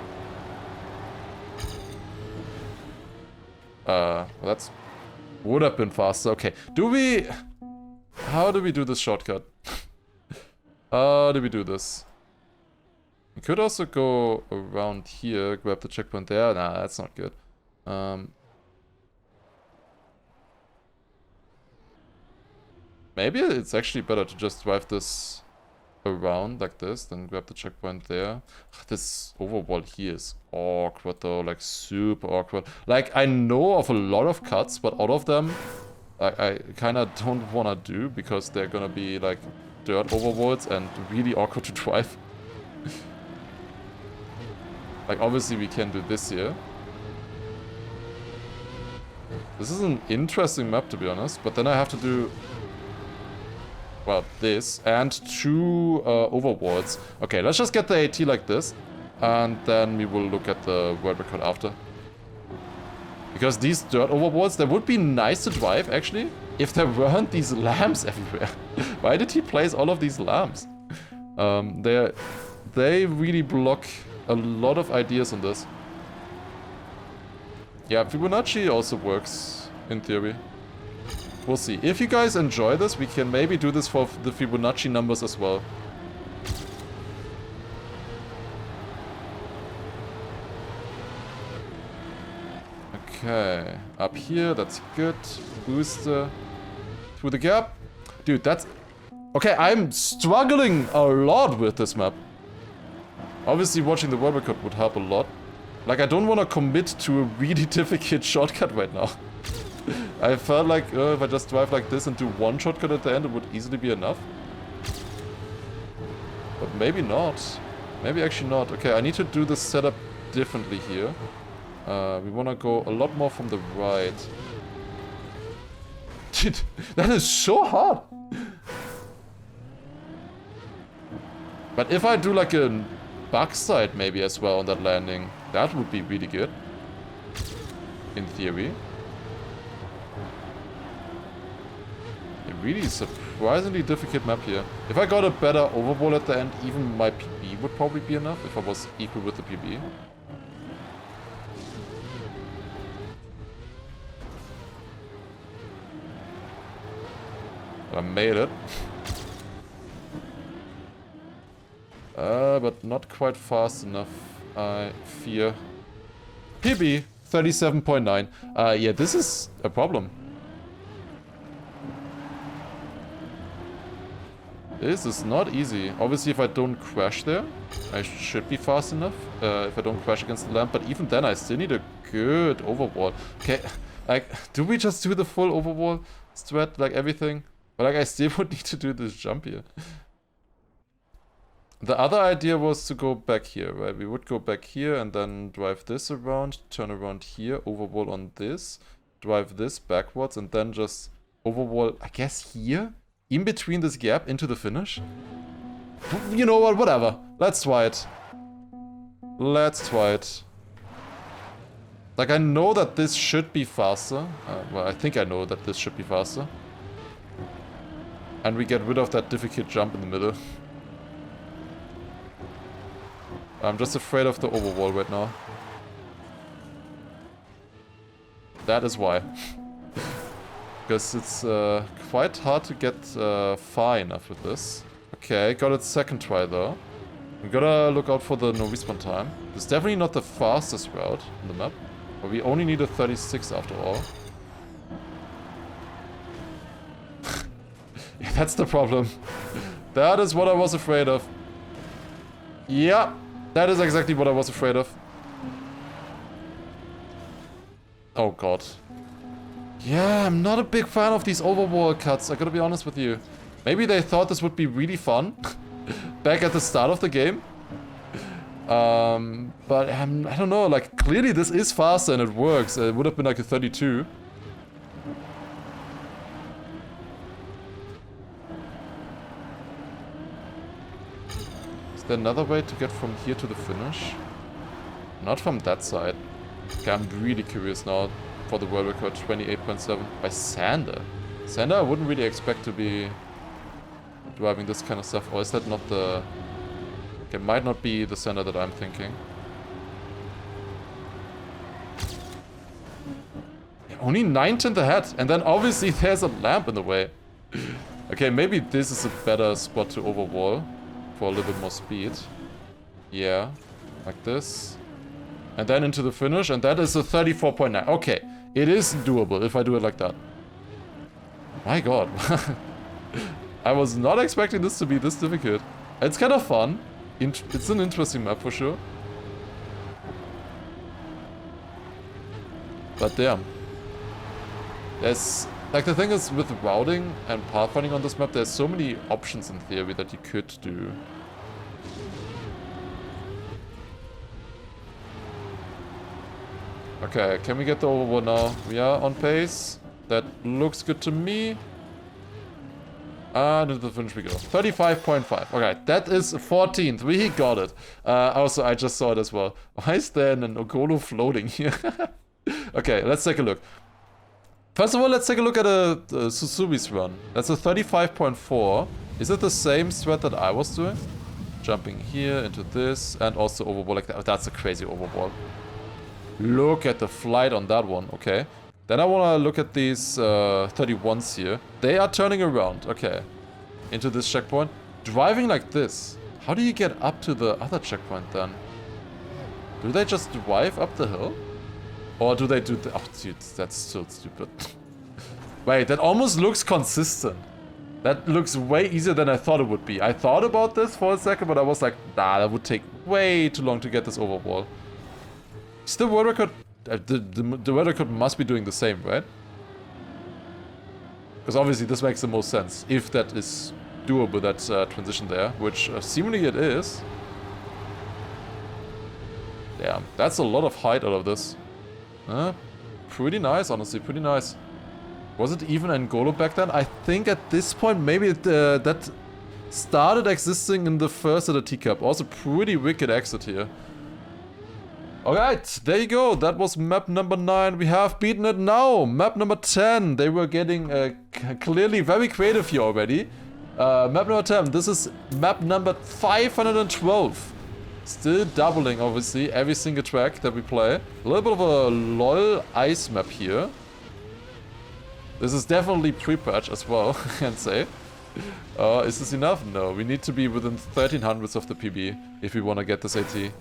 Well, that's would have been faster. Okay, how do we do this shortcut? How do we do this? We could also go around here, grab the checkpoint there. Nah, that's not good. Maybe it's actually better to just drive this around like this, then grab the checkpoint there. This overwall here is awkward though, like super awkward. Like, I know of a lot of cuts, but all of them I kind of don't want to do because they're gonna be like dirt overwalls and really awkward to drive. Like, obviously we can do this here. This is an interesting map, to be honest, but then I have to do, well, this and 2 overwalls. Okay, let's just get the AT like this, and then we will look at the world record after. Because these dirt overwalls, they would be nice to drive, actually, if there weren't these lamps everywhere. Why did he place all of these lamps? They really block a lot of ideas on this. Yeah, Fibonacci also works, in theory. We'll see. If you guys enjoy this, we can maybe do this for the Fibonacci numbers as well. Okay, up here, that's good. Booster through the gap. Dude, that's... Okay, I'm struggling a lot with this map. Obviously, watching the world record would help a lot. Like, I don't want to commit to a really difficult shortcut right now. I felt like if I just drive like this and do 1 shortcut at the end, it would easily be enough. But maybe not. Maybe actually not. Okay, I need to do the setup differently here. We want to go a lot more from the right. Dude, that is so hard! But if I do like a backside maybe as well on that landing, that would be really good. In theory. A really surprisingly difficult map here. If I got a better overwall at the end, even my PB would probably be enough if I was equal with the PB. But I made it. But not quite fast enough, I fear. PB, 37.9. Yeah, this is a problem. This is not easy. Obviously, if I don't crash there, I should be fast enough. If I don't crash against the lamp, but even then, I still need a good overwall. Okay, like, do we just do the full overwall strat, like everything? But like, I still would need to do this jump here. The other idea was to go back here, right? We would go back here and then drive this around, turn around here, overwall on this, drive this backwards, and then just overwall, I guess, here? In between this gap into the finish? You know what, whatever. Let's try it. Let's try it. Like, I know that this should be faster. Well, I think I know that this should be faster. And we get rid of that difficult jump in the middle. I'm just afraid of the overwall right now. That is why. Because it's quite hard to get far enough with this. Okay, got it second try though. We gotta look out for the no respawn time. It's definitely not the fastest route on the map. But we only need a 36 after all. Yeah, that's the problem. That is what I was afraid of. Yeah, that is exactly what I was afraid of. Oh god. Yeah, I'm not a big fan of these overwall cuts, I gotta be honest with you. Maybe they thought this would be really fun back at the start of the game. But I don't know, like, clearly this is faster and it works. It would have been like a 32. Is there another way to get from here to the finish? Not from that side. Okay, I'm really curious now for the world record, 28.7 by Sander. Sander I wouldn't really expect to be driving this kind of stuff. Or is that not the... Okay, might not be the Sander that I'm thinking. Yeah, only 9th ahead, and then obviously there's a lamp in the way. Okay, maybe this is a better spot to overwall for a little bit more speed. Yeah, like this. And then into the finish, and that is a 34.9. Okay, it is doable if I do it like that. My god. I was not expecting this to be this difficult. It's kind of fun. It's an interesting map for sure. But damn. There's... Like, the thing is, with routing and pathfinding on this map, there's so many options in theory that you could do. Okay, can we get the overwall now? We are on pace. That looks good to me. And into the finish we go. 35.5. Okay, that is 14th. We got it. Also, I just saw it as well. Why is there an Ogolo floating here? Okay, let's take a look. First of all, let's take a look at Susubi's run. That's a 35.4. Is it the same strat that I was doing? Jumping here into this and also overwall like that. Oh, that's a crazy overwall. Look at the flight on that one. Okay. Then I want to look at these 31s here. They are turning around. Okay. Into this checkpoint. Driving like this. How do you get up to the other checkpoint then? Do they just drive up the hill? Or do they do the... Oh, dude, that's so stupid. Wait, that almost looks consistent. That looks way easier than I thought it would be. I thought about this for a second, but I was like, nah, that would take way too long to get this overwall. Is the world record... The world record must be doing the same, right? Because obviously this makes the most sense. If that is doable, that transition there. Which seemingly it is. Damn, that's a lot of height out of this. Pretty nice, honestly, pretty nice. Was it even Angolo back then? I think at this point, maybe that started existing in the first of the teacup. Also, pretty wicked exit here. Alright, there you go. That was map number 9. We have beaten it now. Map number 10. They were getting clearly very creative here already. Map number 10. This is map number 512. Still doubling, obviously, every single track that we play. A little bit of a LOL ice map here. This is definitely pre-patch as well, I can say. Is this enough? No, we need to be within 1300s of the PB if we want to get this AT.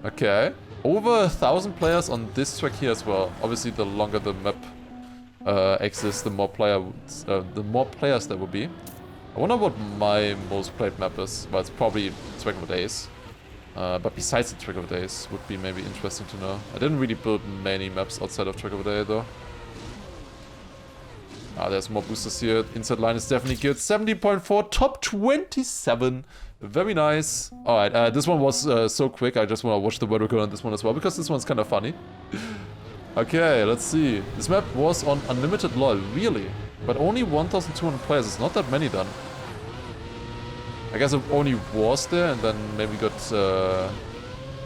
Okay. Over 1,000 players on this track here as well. Obviously, the longer the map exists, the more players there will be. I wonder what my most played map is. Well, it's probably Track of the Days. But besides the Track of the Days, would be maybe interesting to know. I didn't really build many maps outside of Track of the Day though. There's more boosters here. Inside line is definitely good. 70.4, top 27. Very nice. Alright, this one was so quick. I just want to watch the world record on this one as well, because this one's kind of funny. Okay, let's see. This map was on Unlimited LOL, really? But only 1,200 players. It's not that many then. I guess it only was there and then maybe got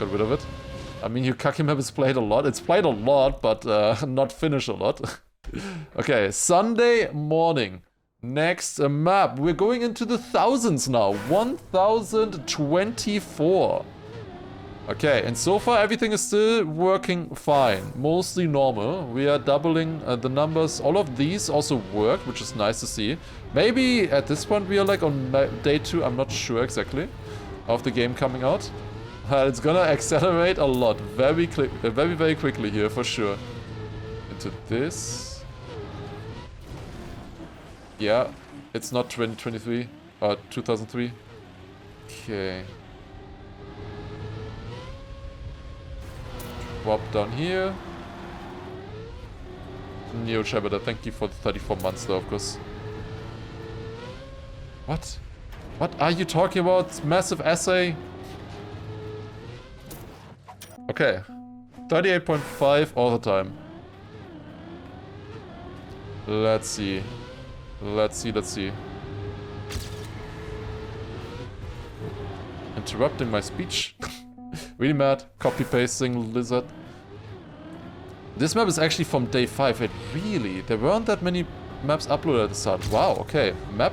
rid of it. I mean, Yukaki map is played a lot. It's played a lot, but not finished a lot. Okay, Sunday morning. Next map. We're going into the thousands now. 1024. Okay, and so far everything is still working fine. Mostly normal. We are doubling the numbers. All of these also worked, which is nice to see. Maybe at this point we are like on day 2, I'm not sure exactly, of the game coming out. It's gonna accelerate a lot. Very quickly here, for sure. Into this. Yeah. It's not 2023 or 2003. Okay. Drop down here. Neo Shabada, thank you for the 34 months though, of course. What? What are you talking about? Massive essay? Okay. 38.5 all the time. Let's see. Let's see. Interrupting my speech. Really mad. Copy pasting lizard. This map is actually from day 5. It really, there weren't that many maps uploaded at the start. Wow, okay. Map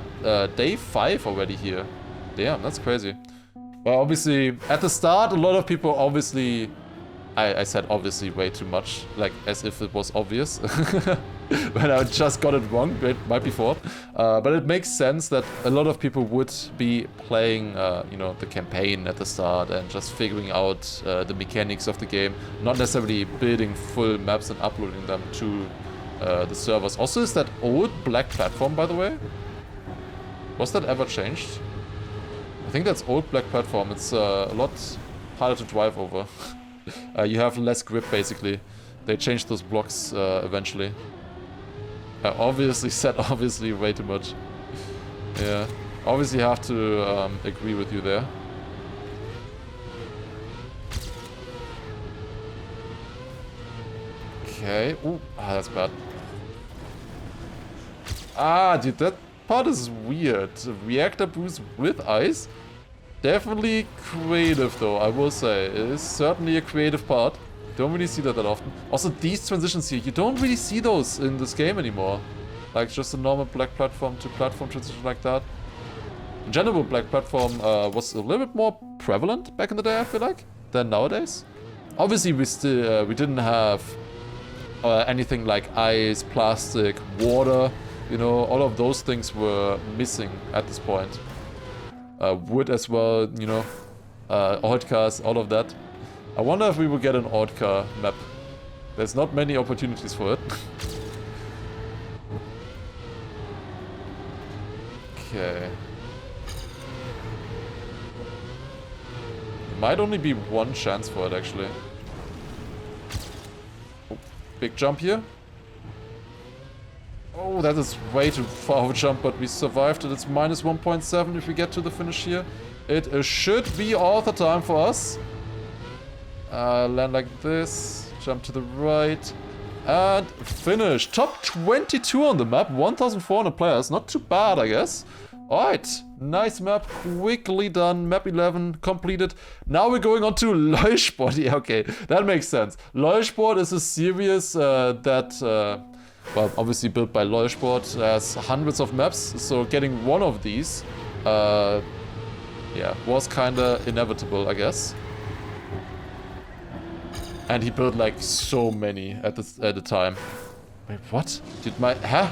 day 5 already here. Damn, that's crazy. Well, obviously, at the start, a lot of people obviously... I said obviously way too much, like as if it was obvious. But I just got it wrong right before. But it makes sense that a lot of people would be playing, you know, the campaign at the start and just figuring out the mechanics of the game, not necessarily building full maps and uploading them to the servers. Also, is that old black platform, by the way? Was that ever changed? I think that's old black platform. It's a lot harder to drive over. You have less grip, basically. They changed those blocks eventually. I obviously said obviously way too much. Yeah, obviously have to agree with you there. Okay. Ooh, that's bad. Ah, dude, that part is weird. Reactor boost with ice. Definitely creative though, I will say. It is certainly a creative part. Don't really see that often. Also, these transitions here, you don't really see those in this game anymore. Like just a normal black platform to platform transition like that. In general, black platform was a little bit more prevalent back in the day, I feel like, than nowadays. Obviously, we didn't have anything like ice, plastic, water. You know, all of those things were missing at this point. Wood as well, you know, old cars, all of that. I wonder if we will get an old car map. There's not many opportunities for it. Okay. Might only be one chance for it, actually. Oh, big jump here. Oh, that is way too far of a jump, but we survived it. It's minus 1.7 if we get to the finish here. It should be all the time for us. Land like this, jump to the right, and finish. Top 22 on the map, 1,400 players. Not too bad, I guess. Alright, nice map, quickly done. Map 11 completed. Now we're going on to Leuchtsport. Yeah, okay, that makes sense. Leuchtsport is a series that... well, obviously built by Leuchtsport, has hundreds of maps, so getting one of these, yeah, was kinda inevitable, I guess. And he built like so many at the time. Wait, what? Did my... Huh?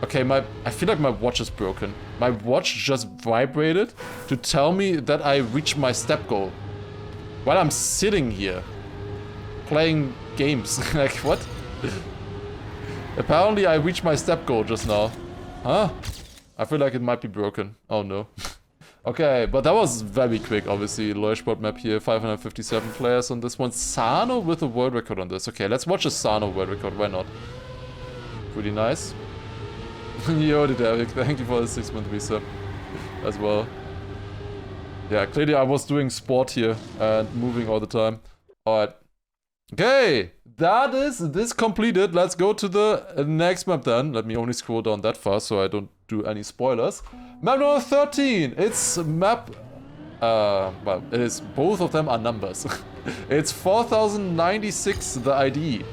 Okay, I feel like my watch is broken. My watch just vibrated to tell me that I reached my step goal. While I'm sitting here, playing games. Like, what? Apparently I reached my step goal just now. Huh? I feel like it might be broken. Oh no. Okay, but that was very quick, obviously. Leuchtsport map here, 557 players on this one. Sano with a world record on this. Okay, let's watch a Sano world record, why not? Pretty nice. Yo, Derek, thank you for the 6-month resub as well. Yeah, clearly I was doing sport here and moving all the time. Alright. Okay, that is this completed. Let's go to the next map then. Let me only scroll down that far so I don't do any spoilers. Map number 13. It's map... well, it is, both of them are numbers. It's 4096, the ID.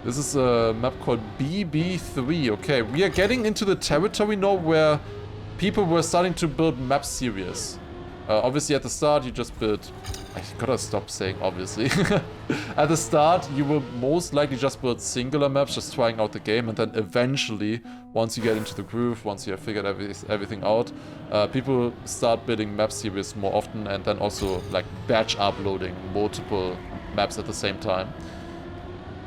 This is a map called BB3. Okay, we are getting into the territory now where people were starting to build map series. Obviously at the start you just build... I gotta stop saying obviously. At the start you will most likely just build singular maps, just trying out the game, and then eventually, once you get into the groove, once you have figured everything out, people start building map series more often, and then also like batch uploading multiple maps at the same time.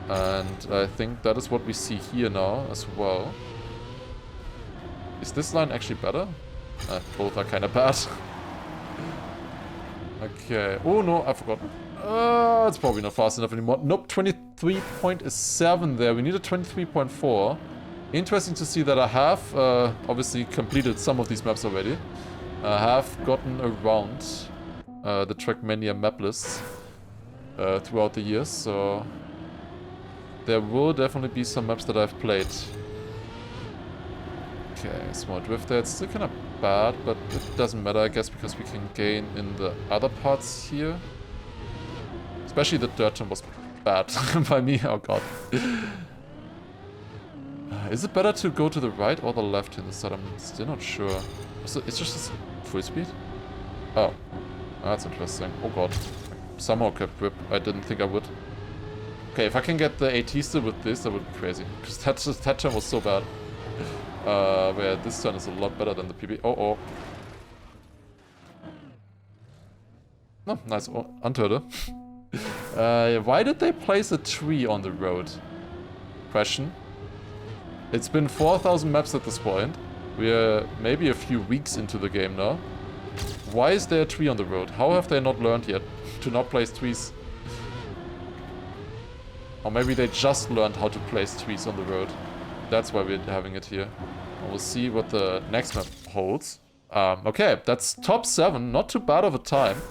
And I think that is what we see here now as well. Is this line actually better? Both are kind of bad. Okay. Oh no, I forgot. It's probably not fast enough anymore. Nope, 23.7 there. We need a 23.4. Interesting to see that I have obviously completed some of these maps already. I have gotten around the Trackmania map lists throughout the years, so there will definitely be some maps that I've played. Okay, small drift there. It's still kind of bad, but it doesn't matter, I guess, because we can gain in the other parts here. Especially the dirt turn was bad by me. Oh god. Is it better to go to the right or the left in this side? I'm still not sure. So it's just full speed? Oh. That's interesting. Oh god. Somehow kept whip. I didn't think I would. Okay, if I can get the AT still with this, that would be crazy. Because that turn was so bad. Where this turn is a lot better than the PB. Oh. No, nice unturtle. Why did they place a tree on the road? Question. It's been 4,000 maps at this point. We're maybe a few weeks into the game now. Why is there a tree on the road? How have they not learned yet to not place trees? Or maybe they just learned how to place trees on the road. That's why we're having it here. And we'll see what the next map holds. Okay, that's top 7. Not too bad of a time.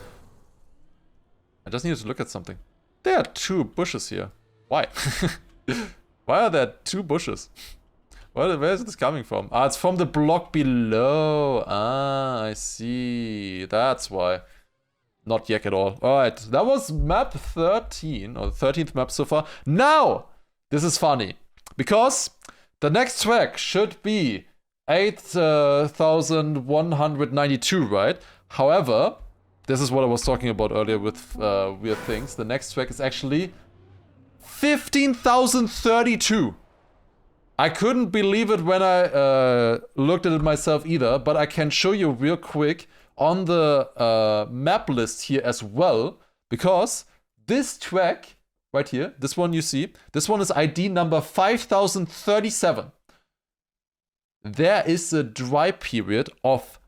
I just needed to look at something. There are 2 bushes here. Why? Why are there 2 bushes? Where is this coming from? Ah, it's from the block below. Ah, I see. That's why. Not yet at all. Alright, that was map 13, or the 13th map so far. Now, this is funny. Because the next track should be 8,192, right? However, this is what I was talking about earlier with weird things. The next track is actually 15,032. I couldn't believe it when I looked at it myself either, but I can show you real quick on the map list here as well, because this track right here, this one you see, this one is ID number 5037. There is a dry period of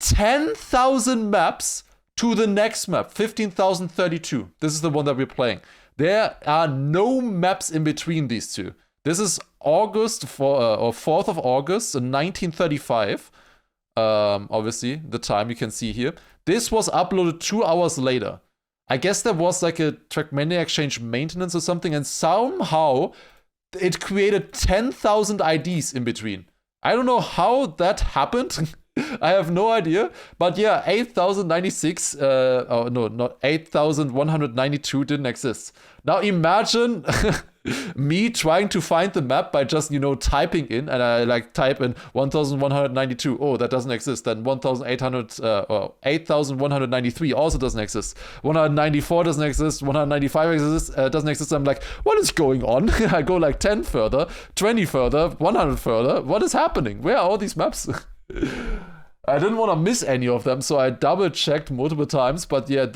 10,000 maps to the next map, 15,032. This is the one that we're playing. There are no maps in between these two. This is August or 4th of August 1935. Obviously, the time you can see here. This was uploaded 2 hours later. I guess there was like a Trackmania Exchange maintenance or something, and somehow it created 10,000 IDs in between. I don't know how that happened. I have no idea. But yeah, 8,096, oh no, not 8,192 didn't exist. Now imagine me trying to find the map by just, typing in, and I like type in 1,192. Oh, that doesn't exist. Then 1,800, or 8,193 also doesn't exist. 194 doesn't exist. 195 doesn't exist. I'm like, what is going on? I go like 10 further, 20 further, 100 further. What is happening? Where are all these maps? I didn't want to miss any of them, so I double checked multiple times. But yeah,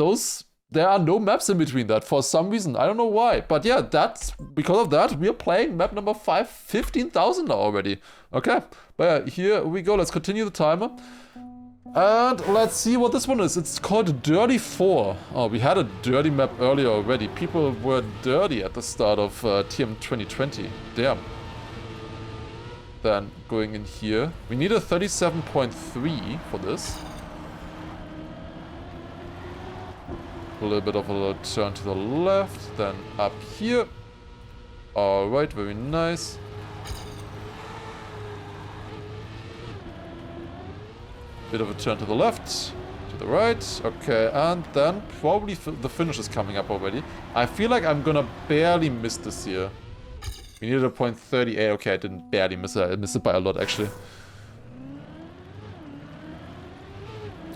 there are no maps in between that for some reason. I don't know why. But yeah, that's because of that. We're playing map number 15,000 now already. Okay, but yeah, here we go. Let's continue the timer. And let's see what this one is. It's called Dirty 4. Oh, we had a dirty map earlier already. People were dirty at the start of TM 2020. Damn. Then going in here. We need a 37.3 for this. A little bit of a turn to the left, then up here. Alright, very nice. Bit of a turn to the left, to the right. Okay, and then probably the finish is coming up already. I feel like I'm gonna barely miss this here. We needed a .38. Okay, I didn't barely miss it. I missed it by a lot, actually.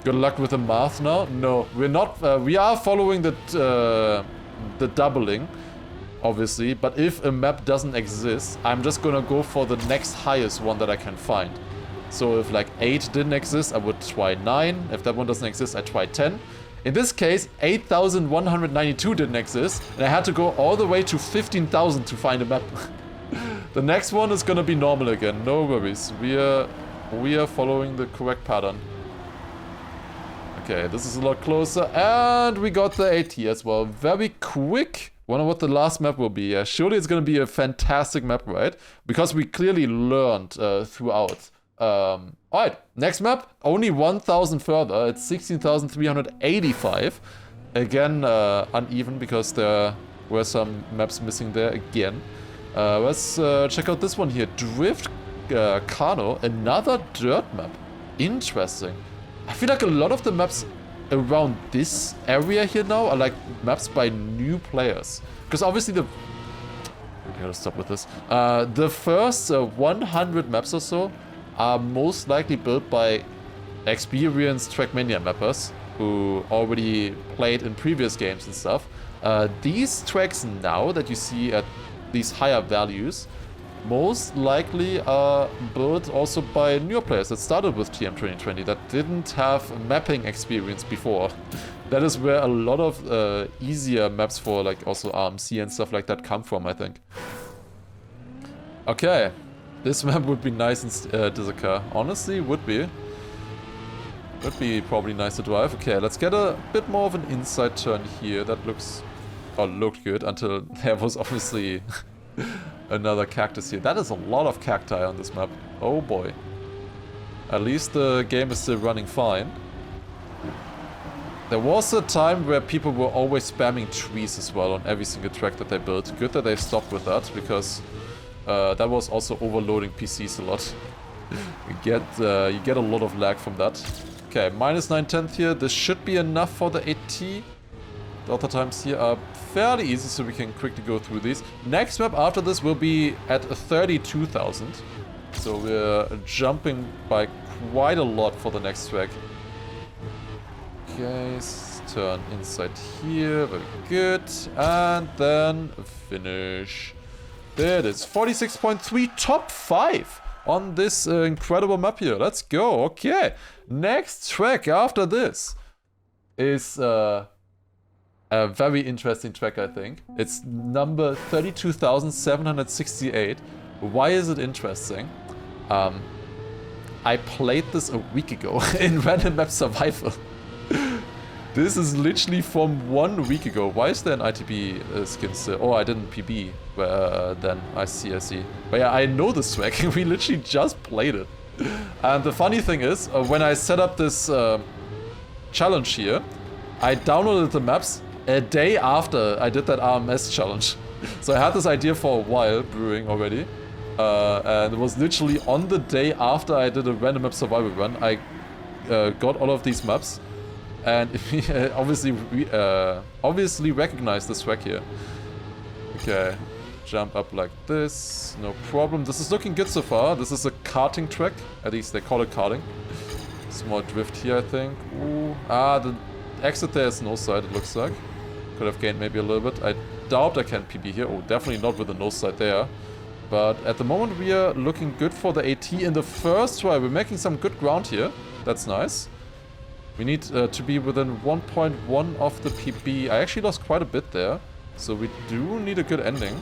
Good luck with the math now. No, we're not. We are following the doubling, obviously. But if a map doesn't exist, I'm just gonna go for the next highest one that I can find. So if like 8 didn't exist, I would try 9. If that one doesn't exist, I try 10. In this case, 8,192 didn't exist, and I had to go all the way to 15,000 to find a map. The next one is gonna be normal again, no worries. We're We are following the correct pattern. Okay, this is a lot closer. And we got the AT as well. Very quick. Wonder what the last map will be. Surely it's going to be a fantastic map, right? Because we clearly learned throughout. Alright, next map. Only 1,000 further. It's 16,385. Again, uneven because there were some maps missing there again. Let's check out this one here. Drift Kano, another dirt map. Interesting. I feel like a lot of the maps around this area here now are like maps by new players. Because obviously I gotta stop with this. The first 100 maps or so are most likely built by experienced Trackmania mappers who already played in previous games and stuff. These tracks now that you see at these higher values most likely are built also by newer players that started with TM 2020 that didn't have mapping experience before. That is where a lot of easier maps for like also RMC and stuff like that come from, I think. Okay, this map would be nice in Dizaka. Honestly, would be. Would be probably nice to drive. Okay, let's get a bit more of an inside turn here. That looks... or looked good until there was obviously... another cactus here. That is a lot of cacti on this map. Oh boy. At least the game is still running fine. There was a time where people were always spamming trees as well on every single track that they built. Good that they stopped with that, because that was also overloading PCs a lot. you get a lot of lag from that. Okay, minus 9/10 here. This should be enough for the AT. The other times here are fairly easy, so we can quickly go through these. Next map after this will be at 32,000. So we're jumping by quite a lot for the next track. Okay, turn inside here, very good. And then finish. There it is, 46.3, top 5 on this incredible map here. Let's go, okay. Next track after this is... a very interesting track, I think. It's number 32,768. Why is it interesting? I played this a week ago in Random Map Survival. This is literally from 1 week ago. Why is there an ITB skin still? Oh, I didn't PB then. I see. But yeah, I know this track. We literally just played it. And the funny thing is, when I set up this challenge here, I downloaded the maps a day after I did that RMS challenge. So I had this idea for a while, brewing already. And it was literally on the day after I did a Random Map Survival run, I got all of these maps. And obviously recognized this track here. Okay, jump up like this, no problem. This is looking good so far. This is a karting track, at least they call it karting. Small drift here, I think. Ooh. The exit there is no side, it looks like. Could have gained maybe a little bit. I doubt I can PB here. Oh, definitely not with the nose side there. But at the moment we are looking good for the AT in the first try. We're making some good ground here. That's nice. We need to be within 1.1 of the PB. I actually lost quite a bit there. So we do need a good ending.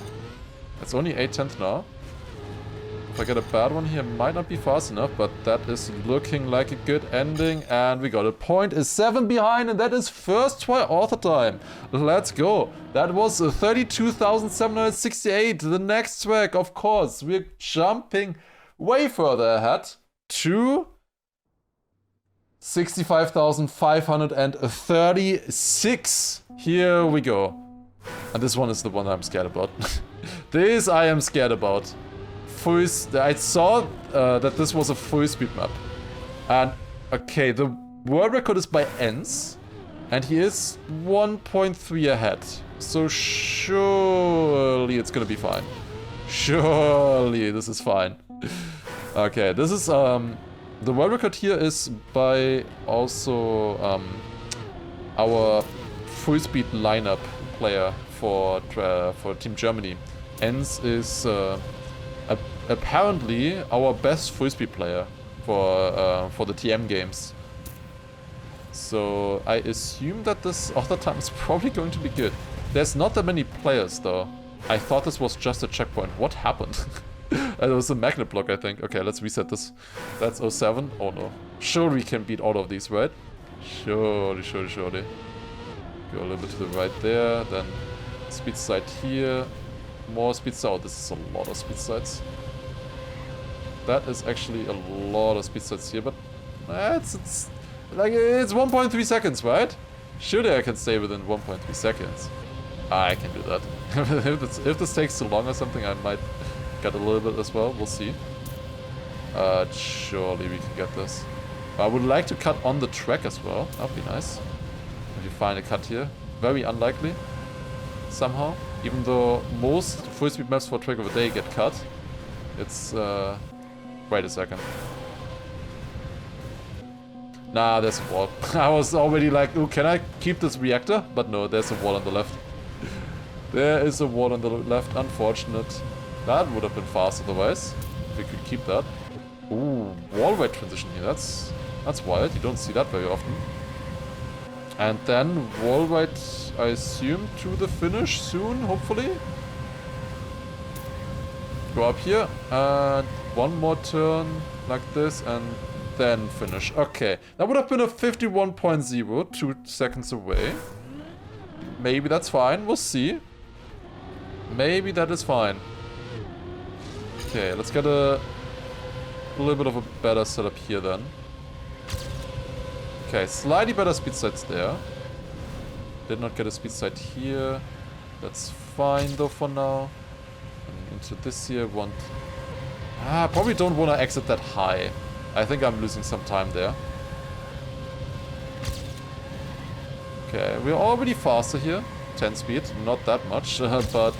It's only 8/10 now. If I get a bad one here, might not be fast enough, but that is looking like a good ending. And we got a point, is 7 behind, and that is first try author time. Let's go. That was 32,768. The next track, of course, we're jumping way further ahead to 65,536. Here we go. And this one is the one I'm scared about. This I am scared about. I saw that this was a full speed map. And, okay, the world record is by Ens. And he is 1.3 ahead. So surely it's gonna be fine. Surely this is fine. Okay, this is, the world record here is by also our full speed lineup player for Team Germany. Ens is apparently our best full speed player for the TM games. So I assume that this other time is probably going to be good. There's not that many players though. I thought this was just a checkpoint. What happened? It was a magnet block, I think. Okay, let's reset this. That's 07. Oh no. Surely we can beat all of these, right? Surely, surely, surely. Go a little bit to the right there. Then speed side here. More speed side. Oh, this is a lot of speed sides. That is actually a lot of speed sides here, but it's like it's 1.3 seconds, right? Surely I can stay within 1.3 seconds. I can do that. if this takes too long or something, I might get a little bit as well. We'll see. Surely we can get this. I would like to cut on the track as well. That'd be nice. If you find a cut here. Very unlikely. Somehow. Even though most full speed maps for Track of the Day get cut. It's wait a second. Nah, there's a wall. I was already like, oh, can I keep this reactor? But no, there's a wall on the left. There is a wall on the left, unfortunate. That would have been fast otherwise, if we could keep that. Ooh, wall weight transition here, that's wild, you don't see that very often. And then wall weight, I assume, to the finish soon, hopefully. Go up here, and one more turn like this, and then finish. Okay, that would have been a 51.0, 2 seconds away. Maybe that's fine, we'll see. Maybe that is fine. Okay, let's get a little bit of a better setup here then. Okay, slightly better speed sides there. Did not get a speed side here. That's fine though for now. And into this here, probably don't want to exit that high. I think I'm losing some time there. Okay, we're already faster here. 10 speed, not that much, but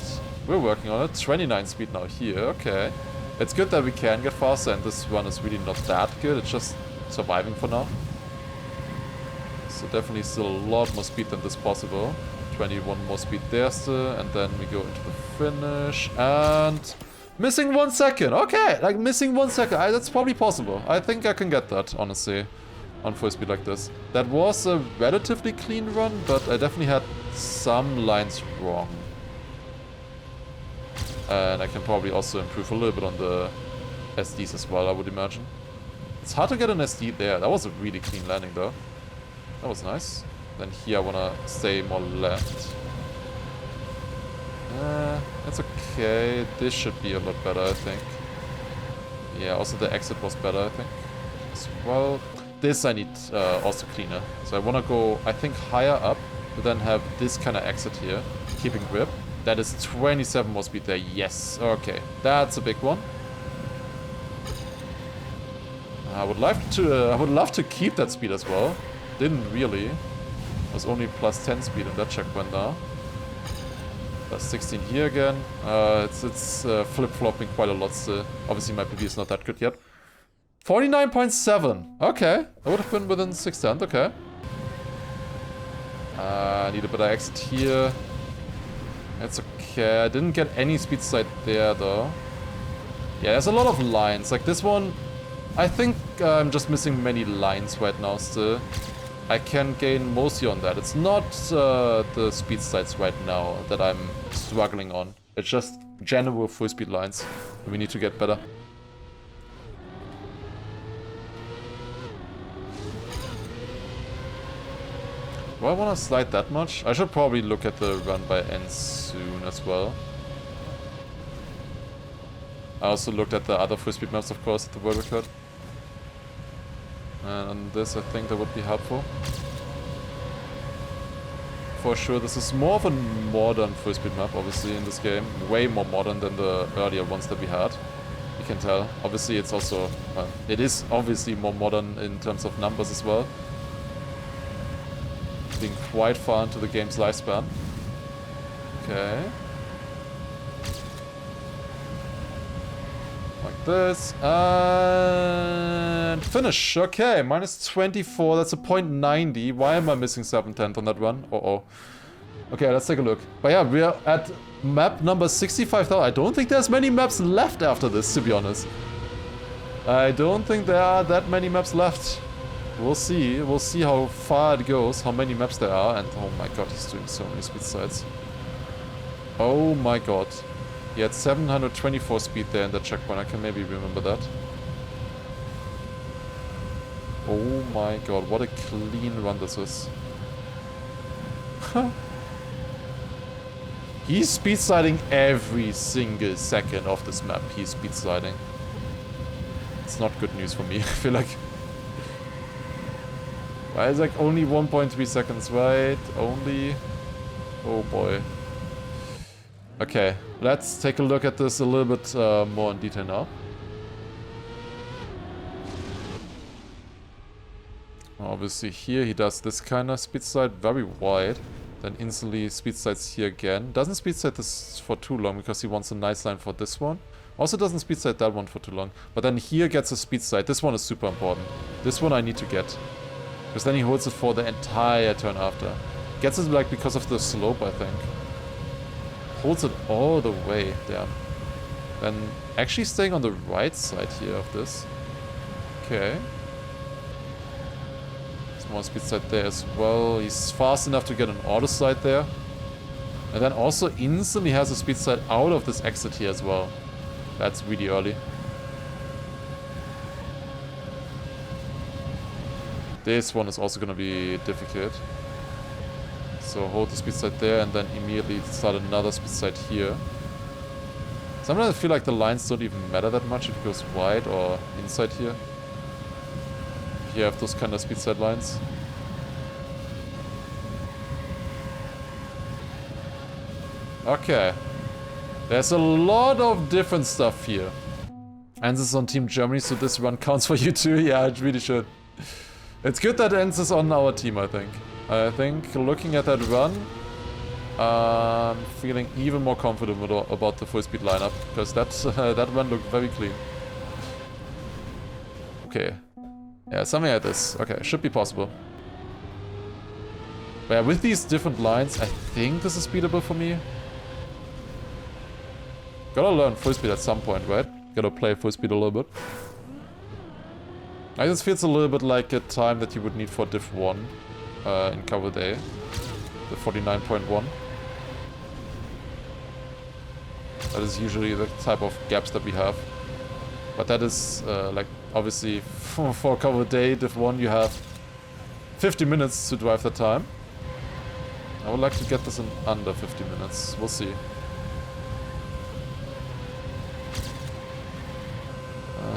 we're working on it. 29 speed now here, okay. It's good that we can get faster, and this run is really not that good. It's just surviving for now. So definitely still a lot more speed than this possible. 21 more speed there still, and then we go into the finish, and missing 1 second. Okay, like missing 1 second. That's probably possible. I think I can get that, honestly, on full speed like this. That was a relatively clean run, but I definitely had some lines wrong. And I can probably also improve a little bit on the SDs as well, I would imagine. It's hard to get an SD there. That was a really clean landing though. That was nice. Then here I want to stay more left. That's okay. This should be a lot better, I think. Yeah, also the exit was better, I think. As well. This I need also cleaner. So I want to go, I think, higher up, but then have this kind of exit here, keeping grip. That is 27 more speed there. Yes. Okay. That's a big one. I would love to keep that speed as well. Didn't really. It was only plus 10 speed in that checkpoint now. Plus 16 here again. It's flip-flopping quite a lot still. Obviously my PB is not that good yet. 49.7. Okay. I would have been within 6th. Okay. I need a better exit here. That's okay. I didn't get any speed side there though. Yeah, there's a lot of lines. Like this one, I think I'm just missing many lines right now still. I can gain mostly on that. It's not the speed sides right now that I'm struggling on. It's just general full speed lines. We need to get better. Do I want to slide that much? I should probably look at the run by end soon as well. I also looked at the other full speed maps, of course, at the world record. And on this, I think that would be helpful. For sure, this is more of a modern full speed map, obviously, in this game. Way more modern than the earlier ones that we had. You can tell. Obviously, it's also, well, it is obviously more modern in terms of numbers as well. Being quite far into the game's lifespan. Okay. Like this. And finish. Okay, minus 24. That's a .90. Why am I missing 7/10 on that run? Uh-oh. Okay, let's take a look. But yeah, we are at map number 65,000. I don't think there's many maps left after this, to be honest. I don't think there are that many maps left. We'll see. We'll see how far it goes, how many maps there are, and oh my god, he's doing so many speed sides. Oh my god. He had 724 speed there in the checkpoint. I can maybe remember that. Oh my god, what a clean run this is. He's speed sliding every single second of this map. He's speed sliding. It's not good news for me. I feel like... Why is like only 1.3 seconds, right? Only... Oh boy. Okay, let's take a look at this a little bit more in detail now. Obviously here he does this kind of speed slide very wide. Then instantly speed slides here again. Doesn't speed slide this for too long because he wants a nice line for this one. Also doesn't speed slide that one for too long. But then here gets a speed slide. This one is super important. This one I need to get. Because then he holds it for the entire turn after. Gets it like because of the slope, I think. Holds it all the way. Damn. Then actually staying on the right side here of this. Okay. More speed slide there as well. He's fast enough to get an auto slide there. And then also instantly has a speed slide out of this exit here as well. That's really early. This one is also gonna be difficult. So hold the speed slide there and then immediately start another speed slide here. Sometimes I feel like the lines don't even matter that much if it goes wide or inside here. You have those kind of speed slide lines. Okay. There's a lot of different stuff here. And this is on Team Germany, so this run counts for you too. Yeah, it really should. It's good that Enz is on our team, I think. I think looking at that run, I'm feeling even more confident about the full speed lineup. Because that run looked very clean. Okay. Yeah, something like this. Okay, should be possible. But yeah, with these different lines, I think this is beatable for me. Gotta learn full speed at some point, right? Gotta play full speed a little bit. I just feels a little bit like a time that you would need for diff 1 in cover day. The 49.1. That is usually the type of gaps that we have. But that is like obviously for cover day diff 1 you have 50 minutes to drive that time. I would like to get this in under 50 minutes. We'll see.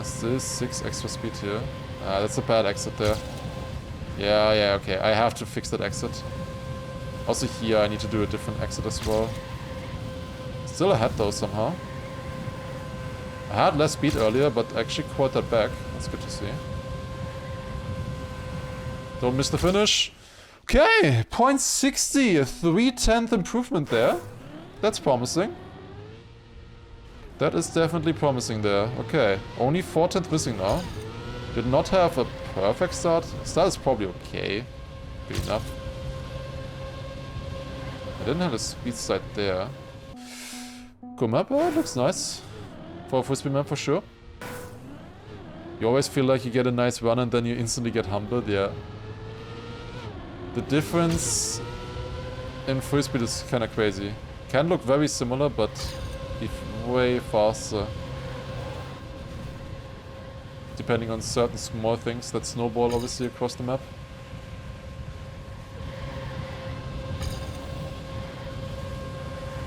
Still 6 extra speed here. That's a bad exit there. Yeah, okay. I have to fix that exit. Also here I need to do a different exit as well. Still ahead though somehow. I had less speed earlier, but actually caught that back. That's good to see. Don't miss the finish. Okay, 0.60, a 3/10 improvement there. That's promising. That is definitely promising there. Okay, only 4/10 missing now. Did not have a perfect start. Start is probably okay. Good enough. I didn't have a speed slide there. Cool map, oh, it looks nice. For a full speed map for sure. You always feel like you get a nice run and then you instantly get humbled, yeah. The difference in full speed is kind of crazy. Can look very similar, but be way faster. Depending on certain small things that snowball obviously across the map.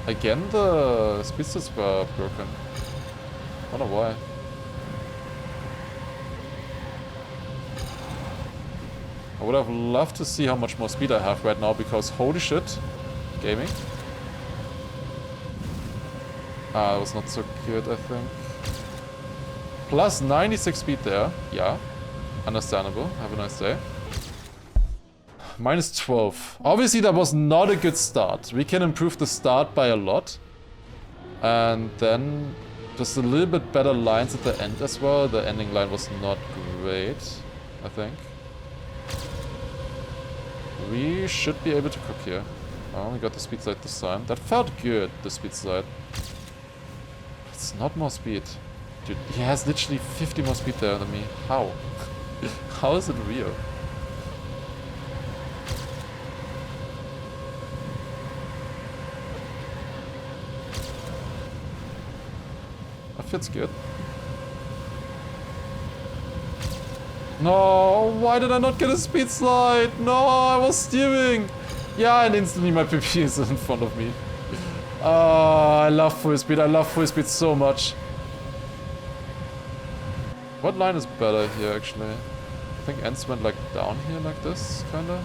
Again, the speed stats were broken. I don't know why. I would have loved to see how much more speed I have right now, because holy shit, gaming. That was not so good, I think. Plus 96 speed there, yeah. Understandable, have a nice day. Minus 12. Obviously that was not a good start. We can improve the start by a lot. And then just a little bit better lines at the end as well. The ending line was not great, I think. We should be able to cook here. Oh, we got the speed slide this time. That felt good, the speed slide. It's not more speed. Dude, he has literally 50 more speed there than me. How? How is it real? fits good. No, why did I not get a speed slide? No, I was steering. Yeah, and instantly my PP is in front of me. Oh, I love full speed. I love full speed so much. What line is better here, actually? I think ends went like down here like this, kinda.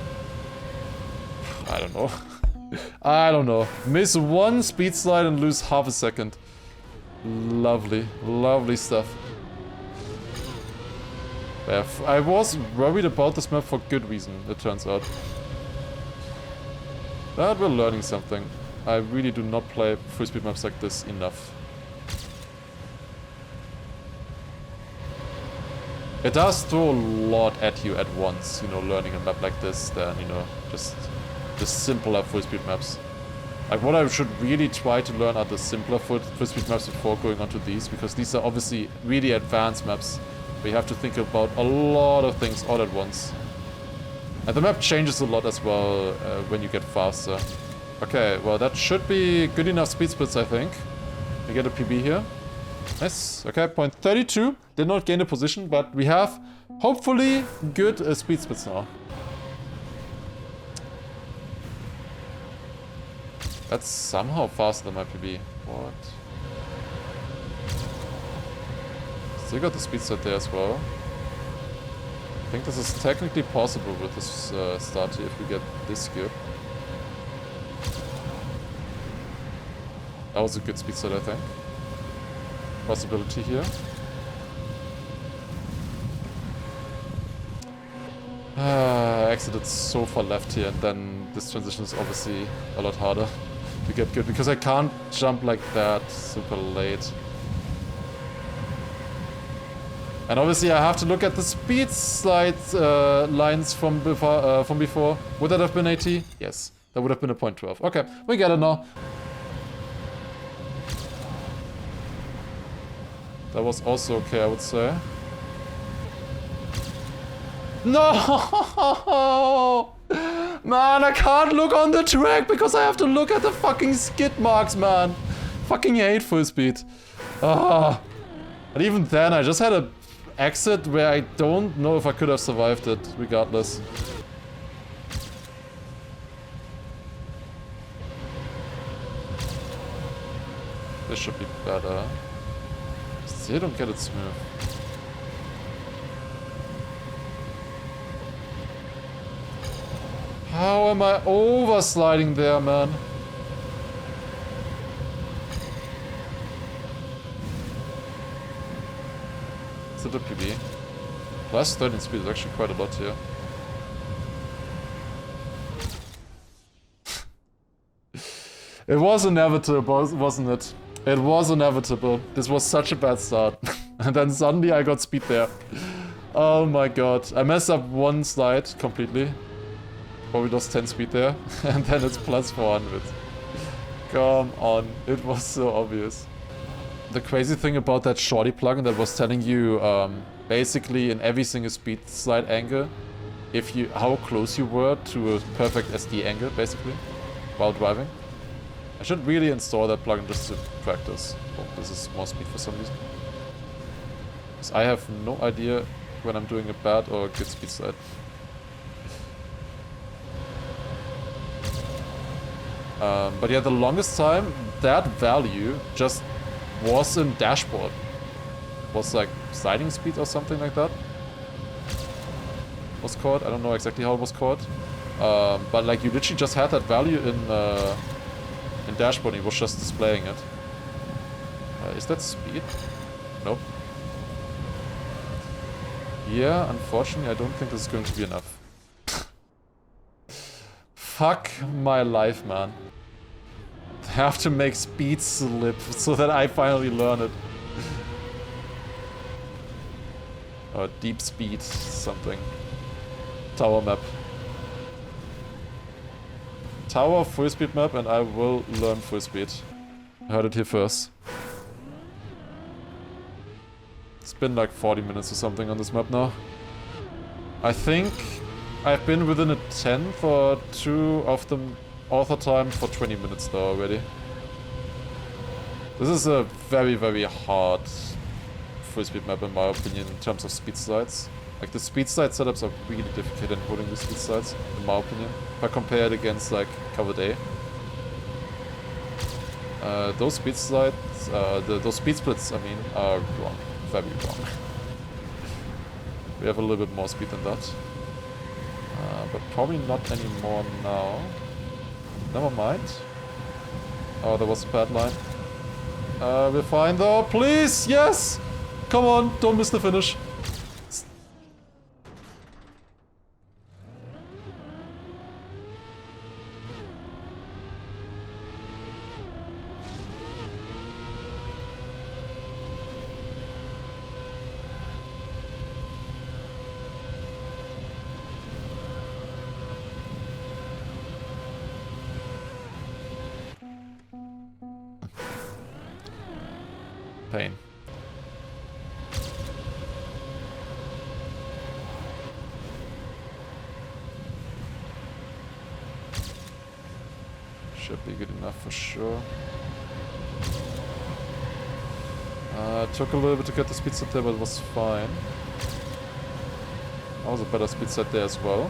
I don't know. I don't know. Miss one speed slide and lose half a second. Lovely. Lovely stuff. Yeah, I was worried about this map for good reason, it turns out. But we're learning something. I really do not play full speed maps like this enough. It does throw a lot at you at once, you know, learning a map like this than, you know, just the simpler full speed maps. Like, what I should really try to learn are the simpler full speed maps before going onto these, because these are obviously really advanced maps. We have to think about a lot of things all at once. And the map changes a lot as well when you get faster. Okay, well that should be good enough speed splits, I think. We get a PB here. Nice. Okay, point 32. Did not gain a position, but we have hopefully good speed splits now. That's somehow faster than my PB. What? Still got the speed set there as well. I think this is technically possible with this start here if we get this good. That was a good speed set, I think. Possibility here. Exited so far left here, and then this transition is obviously a lot harder to get good because I can't jump like that super late. And obviously I have to look at the speed slide lines from before. Would that have been 80? Yes, that would have been a point 12. Okay, we get it now. That was also okay, I would say. No! Man, I can't look on the track because I have to look at the fucking skid marks, man. Fucking hate full speed. Ah. And even then, I just had a exit where I don't know if I could have survived it, regardless. This should be better. Still don't get it smooth. How am I oversliding there, man? Is it a PB? Plus 13 speed is actually quite a lot here. It was inevitable, wasn't it? It was inevitable. This was such a bad start. And then suddenly I got speed there. Oh my god. I messed up one slide completely. Probably lost 10 speed there. And then it's plus 400. Come on. It was so obvious. The crazy thing about that shorty plugin that was telling you basically in every single speed slide angle how close you were to a perfect SD angle basically while driving. I should really install that plugin just to practice. Oh, this is more speed for some reason. Because I have no idea when I'm doing a bad or a good speed slide. But yeah, the longest time, that value just was in dashboard. It was like sliding speed or something like that. Was called. I don't know exactly how it was called. But like you literally just had that value in dashboard and it was just displaying it. Is that speed? Nope. Yeah, unfortunately I don't think this is going to be enough. Fuck my life, man. I have to make speed slip so that I finally learn it. Or deep speed something. Tower map. Tower full speed map and I will learn full speed. I heard it here first. It's been like 40 minutes or something on this map now. I think I've been within a 10th or 2 of the author time for 20 minutes now already. This is a very, very hard full speed map in my opinion in terms of speed slides. Like the speed slide setups are really difficult in holding the speed slides, in my opinion. If I compare it against like Covered A. Those speed slides, those speed splits, I mean, are wrong. Very wrong. We have a little bit more speed than that. But probably not anymore now. Never mind. Oh, there was a bad line. We're fine though. Please, yes! Come on, don't miss the finish. Pain. Should be good enough for sure. Took a little bit to get the speed set there, but it was fine. That was a better speed set there as well.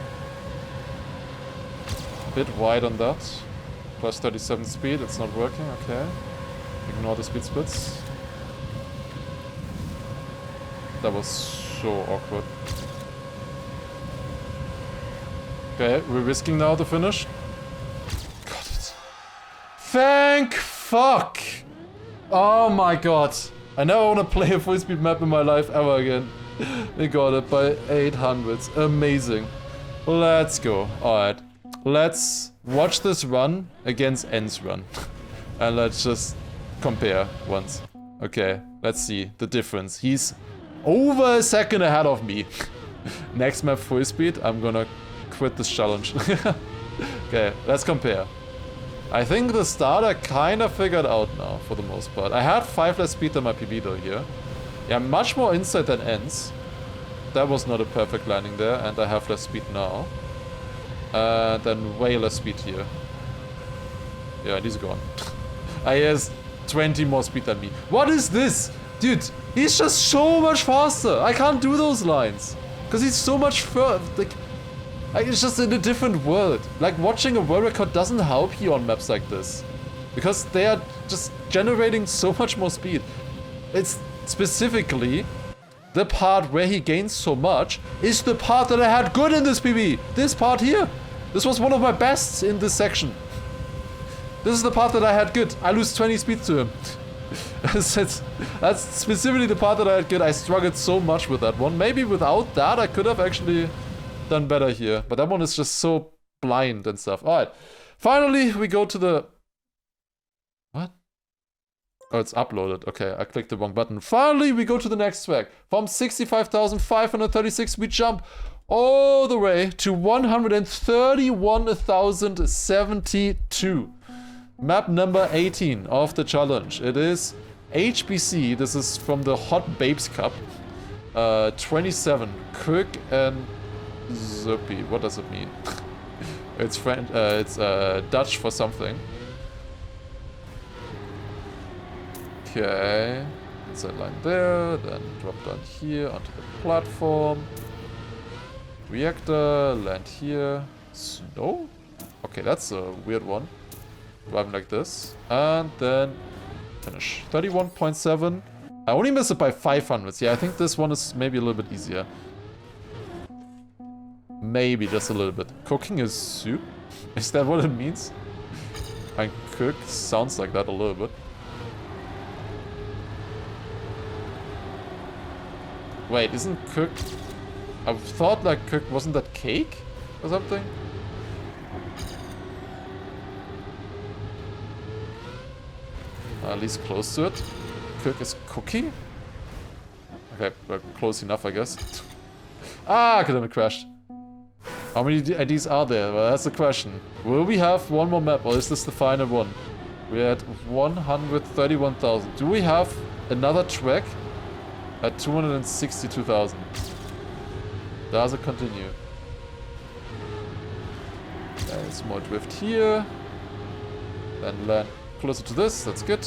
Bit wide on that. Plus 37 speed, it's not working, okay. Ignore the speed splits. That was so awkward. Okay, we're risking now the finish. Got it. Thank fuck! Oh my god. I never want to play a full speed map in my life ever again. We got it by 800s. Amazing. Let's go. Alright. Let's watch this run against N's run. And let's just compare once. Okay, let's see the difference. He's over a second ahead of me. Next map full speed, I'm gonna quit this challenge. Okay, let's compare. I think the start I kinda figured out now, for the most part. I had 5 less speed than my PB though here. Yeah, much more inside than ends. That was not a perfect landing there, and I have less speed now. Then way less speed here. Yeah, and he's gone. He has 20 more speed than me. What is this? Dude, he's just so much faster. I can't do those lines. Because he's so much further. Like, it's just in a different world. Like, watching a world record doesn't help you on maps like this. Because they are just generating so much more speed. It's specifically the part where he gains so much is the part that I had good in this PB. This part here. This was one of my bests in this section. This is the part that I had good. I lose 20 speed to him. That's specifically the part that I had good. I struggled so much with that one. Maybe without that I could have actually done better here. But that one is just so blind and stuff. Alright. Finally, we go to the... What? Oh, it's uploaded. Okay, I clicked the wrong button. Finally, we go to the next track. From 65,536, we jump all the way to 131,072. Map number 18 of the challenge. It is HBC. This is from the Hot Babes Cup. 27. Cook and Zuppy. What does it mean? It's French. It's Dutch for something. Okay. Inside line there. Then drop down here onto the platform. Reactor. Land here. Snow? Okay, that's a weird one. Driving like this. And then finish. 31.7. I only missed it by 500. Yeah, I think this one is maybe a little bit easier. Maybe just a little bit. Cooking is soup? Is that what it means? And cook sounds like that a little bit. Wait, isn't cook... I thought like cook, wasn't that cake? Or something? At least close to it. Cook is cookie? Okay, we're close enough, I guess. Ah, academic crashed. How many IDs are there? Well, that's the question. Will we have one more map, or is this the final one? We're at 131,000. Do we have another track at 262,000? Does it continue? There's more drift here. Then land closer to this, that's good.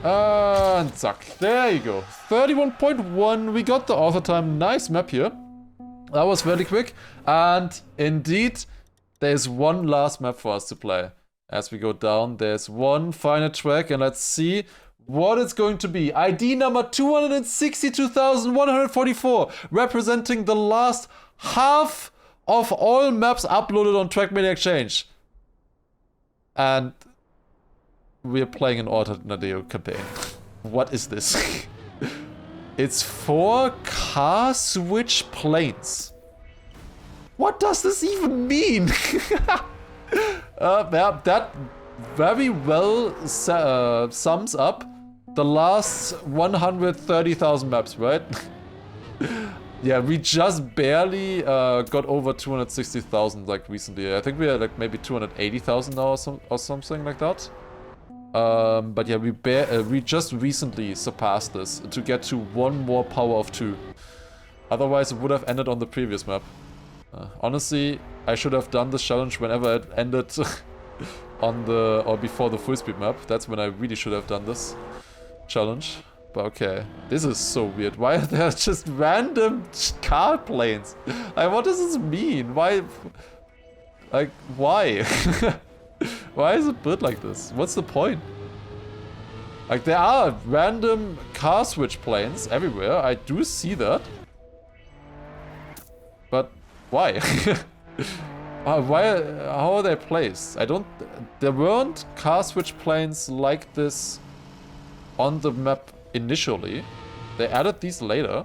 And zack. There you go. 31.1. We got the author time. Nice map here. That was very quick. And indeed, there's one last map for us to play. As we go down, there's one final track. And let's see what it's going to be. ID number 262,144. Representing the last half of all maps uploaded on Trackmania Exchange. And we're playing an alternate campaign. What is this? It's 4 car switch planes. What does this even mean? Yeah, that very well sums up the last 130,000 maps, right? Yeah, we just barely got over 260,000 like recently. I think we are like maybe 280,000 now or something like that. But yeah, we just recently surpassed this to get to one more power of 2. Otherwise, it would have ended on the previous map. Honestly, I should have done this challenge whenever it ended on the or before the full speed map. That's when I really should have done this challenge. But okay, this is so weird. Why are there just random car planes? Like, what does this mean? Why? Like, why? Why is it built like this? What's the point? Like, there are random car switch planes everywhere. I do see that. But why? How are they placed? There weren't car switch planes like this on the map initially. They added these later.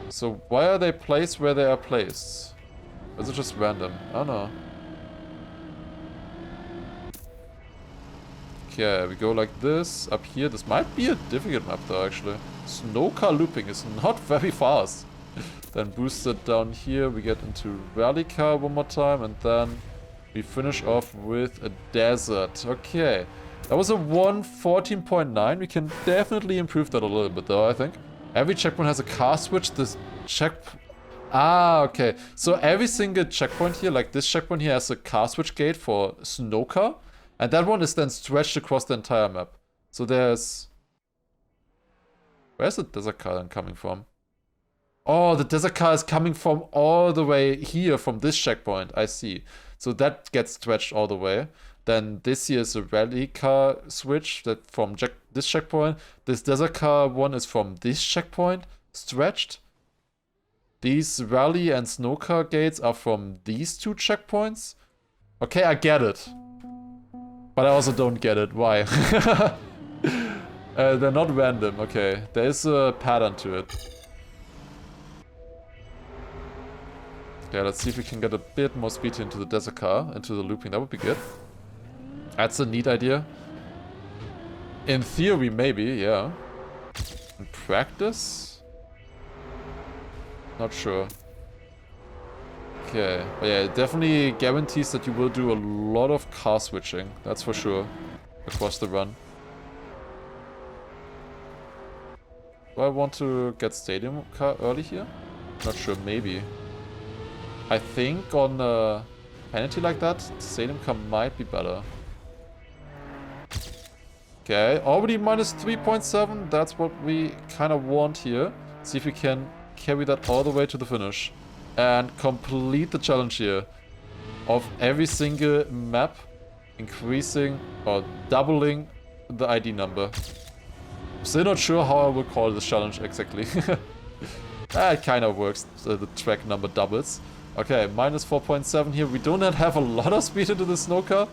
So why are they placed where they are placed? Is it just random? I don't know. Okay, we go like this, up here. This might be a difficult map though, actually. Snow car looping is not very fast. Then boosted down here, we get into rally car one more time, and then we finish off with a desert. Okay, that was a 114.9. We can definitely improve that a little bit though, I think. Every checkpoint has a car switch. This okay. So every single checkpoint here, like this checkpoint here, has a car switch gate for snow car. And that one is then stretched across the entire map. So there's... Where's the desert car then coming from? Oh, the desert car is coming from all the way here from this checkpoint. I see. So that gets stretched all the way. Then this here is a rally car switch that from this checkpoint. This desert car one is from this checkpoint, stretched. These rally and snow car gates are from these 2 checkpoints. Okay, I get it. But I also don't get it. Why? They're not random. Okay, there is a pattern to it. Okay, let's see if we can get a bit more speed into the desert car, into the looping. That would be good. That's a neat idea. In theory, maybe, yeah. In practice? Not sure. Okay, but yeah, it definitely guarantees that you will do a lot of car switching. That's for sure. Across the run. Do I want to get stadium car early here? Not sure, maybe. I think on a penalty like that, stadium car might be better. Okay, already minus 3.7. That's what we kind of want here. See if we can carry that all the way to the finish. And complete the challenge here. Of every single map increasing or doubling the ID number. Still not sure how I will call this challenge exactly. It kind of works. The track number doubles. Okay, minus 4.7 here. We do not have a lot of speed into the snow car.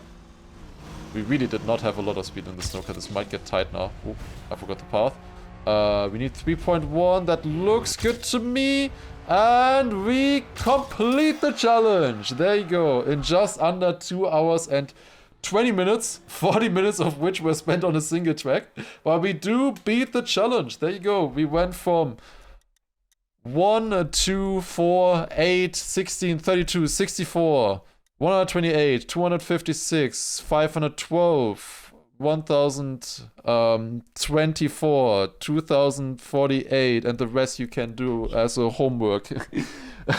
We really did not have a lot of speed in the snow car. This might get tight now. Oh, I forgot the path. We need 3.1. That looks good to me. And we complete the challenge. There you go. In just under 2 hours and 20 minutes. 40 minutes of which were spent on a single track. But we do beat the challenge. There you go. We went from 1, 2, 4, 8, 16, 32, 64, 128, 256, 512, 1024, 2048, and the rest you can do as a homework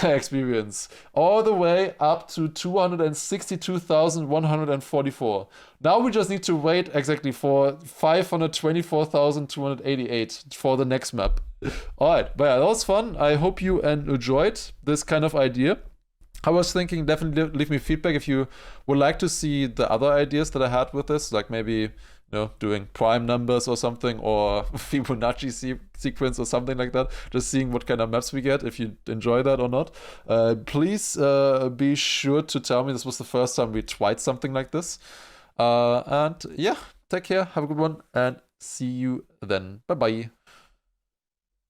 experience. All the way up to 262,144. Now we just need to wait exactly for 524,288 for the next map. Alright, but yeah, that was fun. I hope you enjoyed this kind of idea. I was thinking, definitely leave me feedback if you would like to see the other ideas that I had with this, like maybe doing prime numbers or something, or Fibonacci sequence or something like that. Just seeing what kind of maps we get, if you enjoy that or not. Please be sure to tell me. This was the first time we tried something like this. And yeah, take care, have a good one, and see you then. Bye-bye.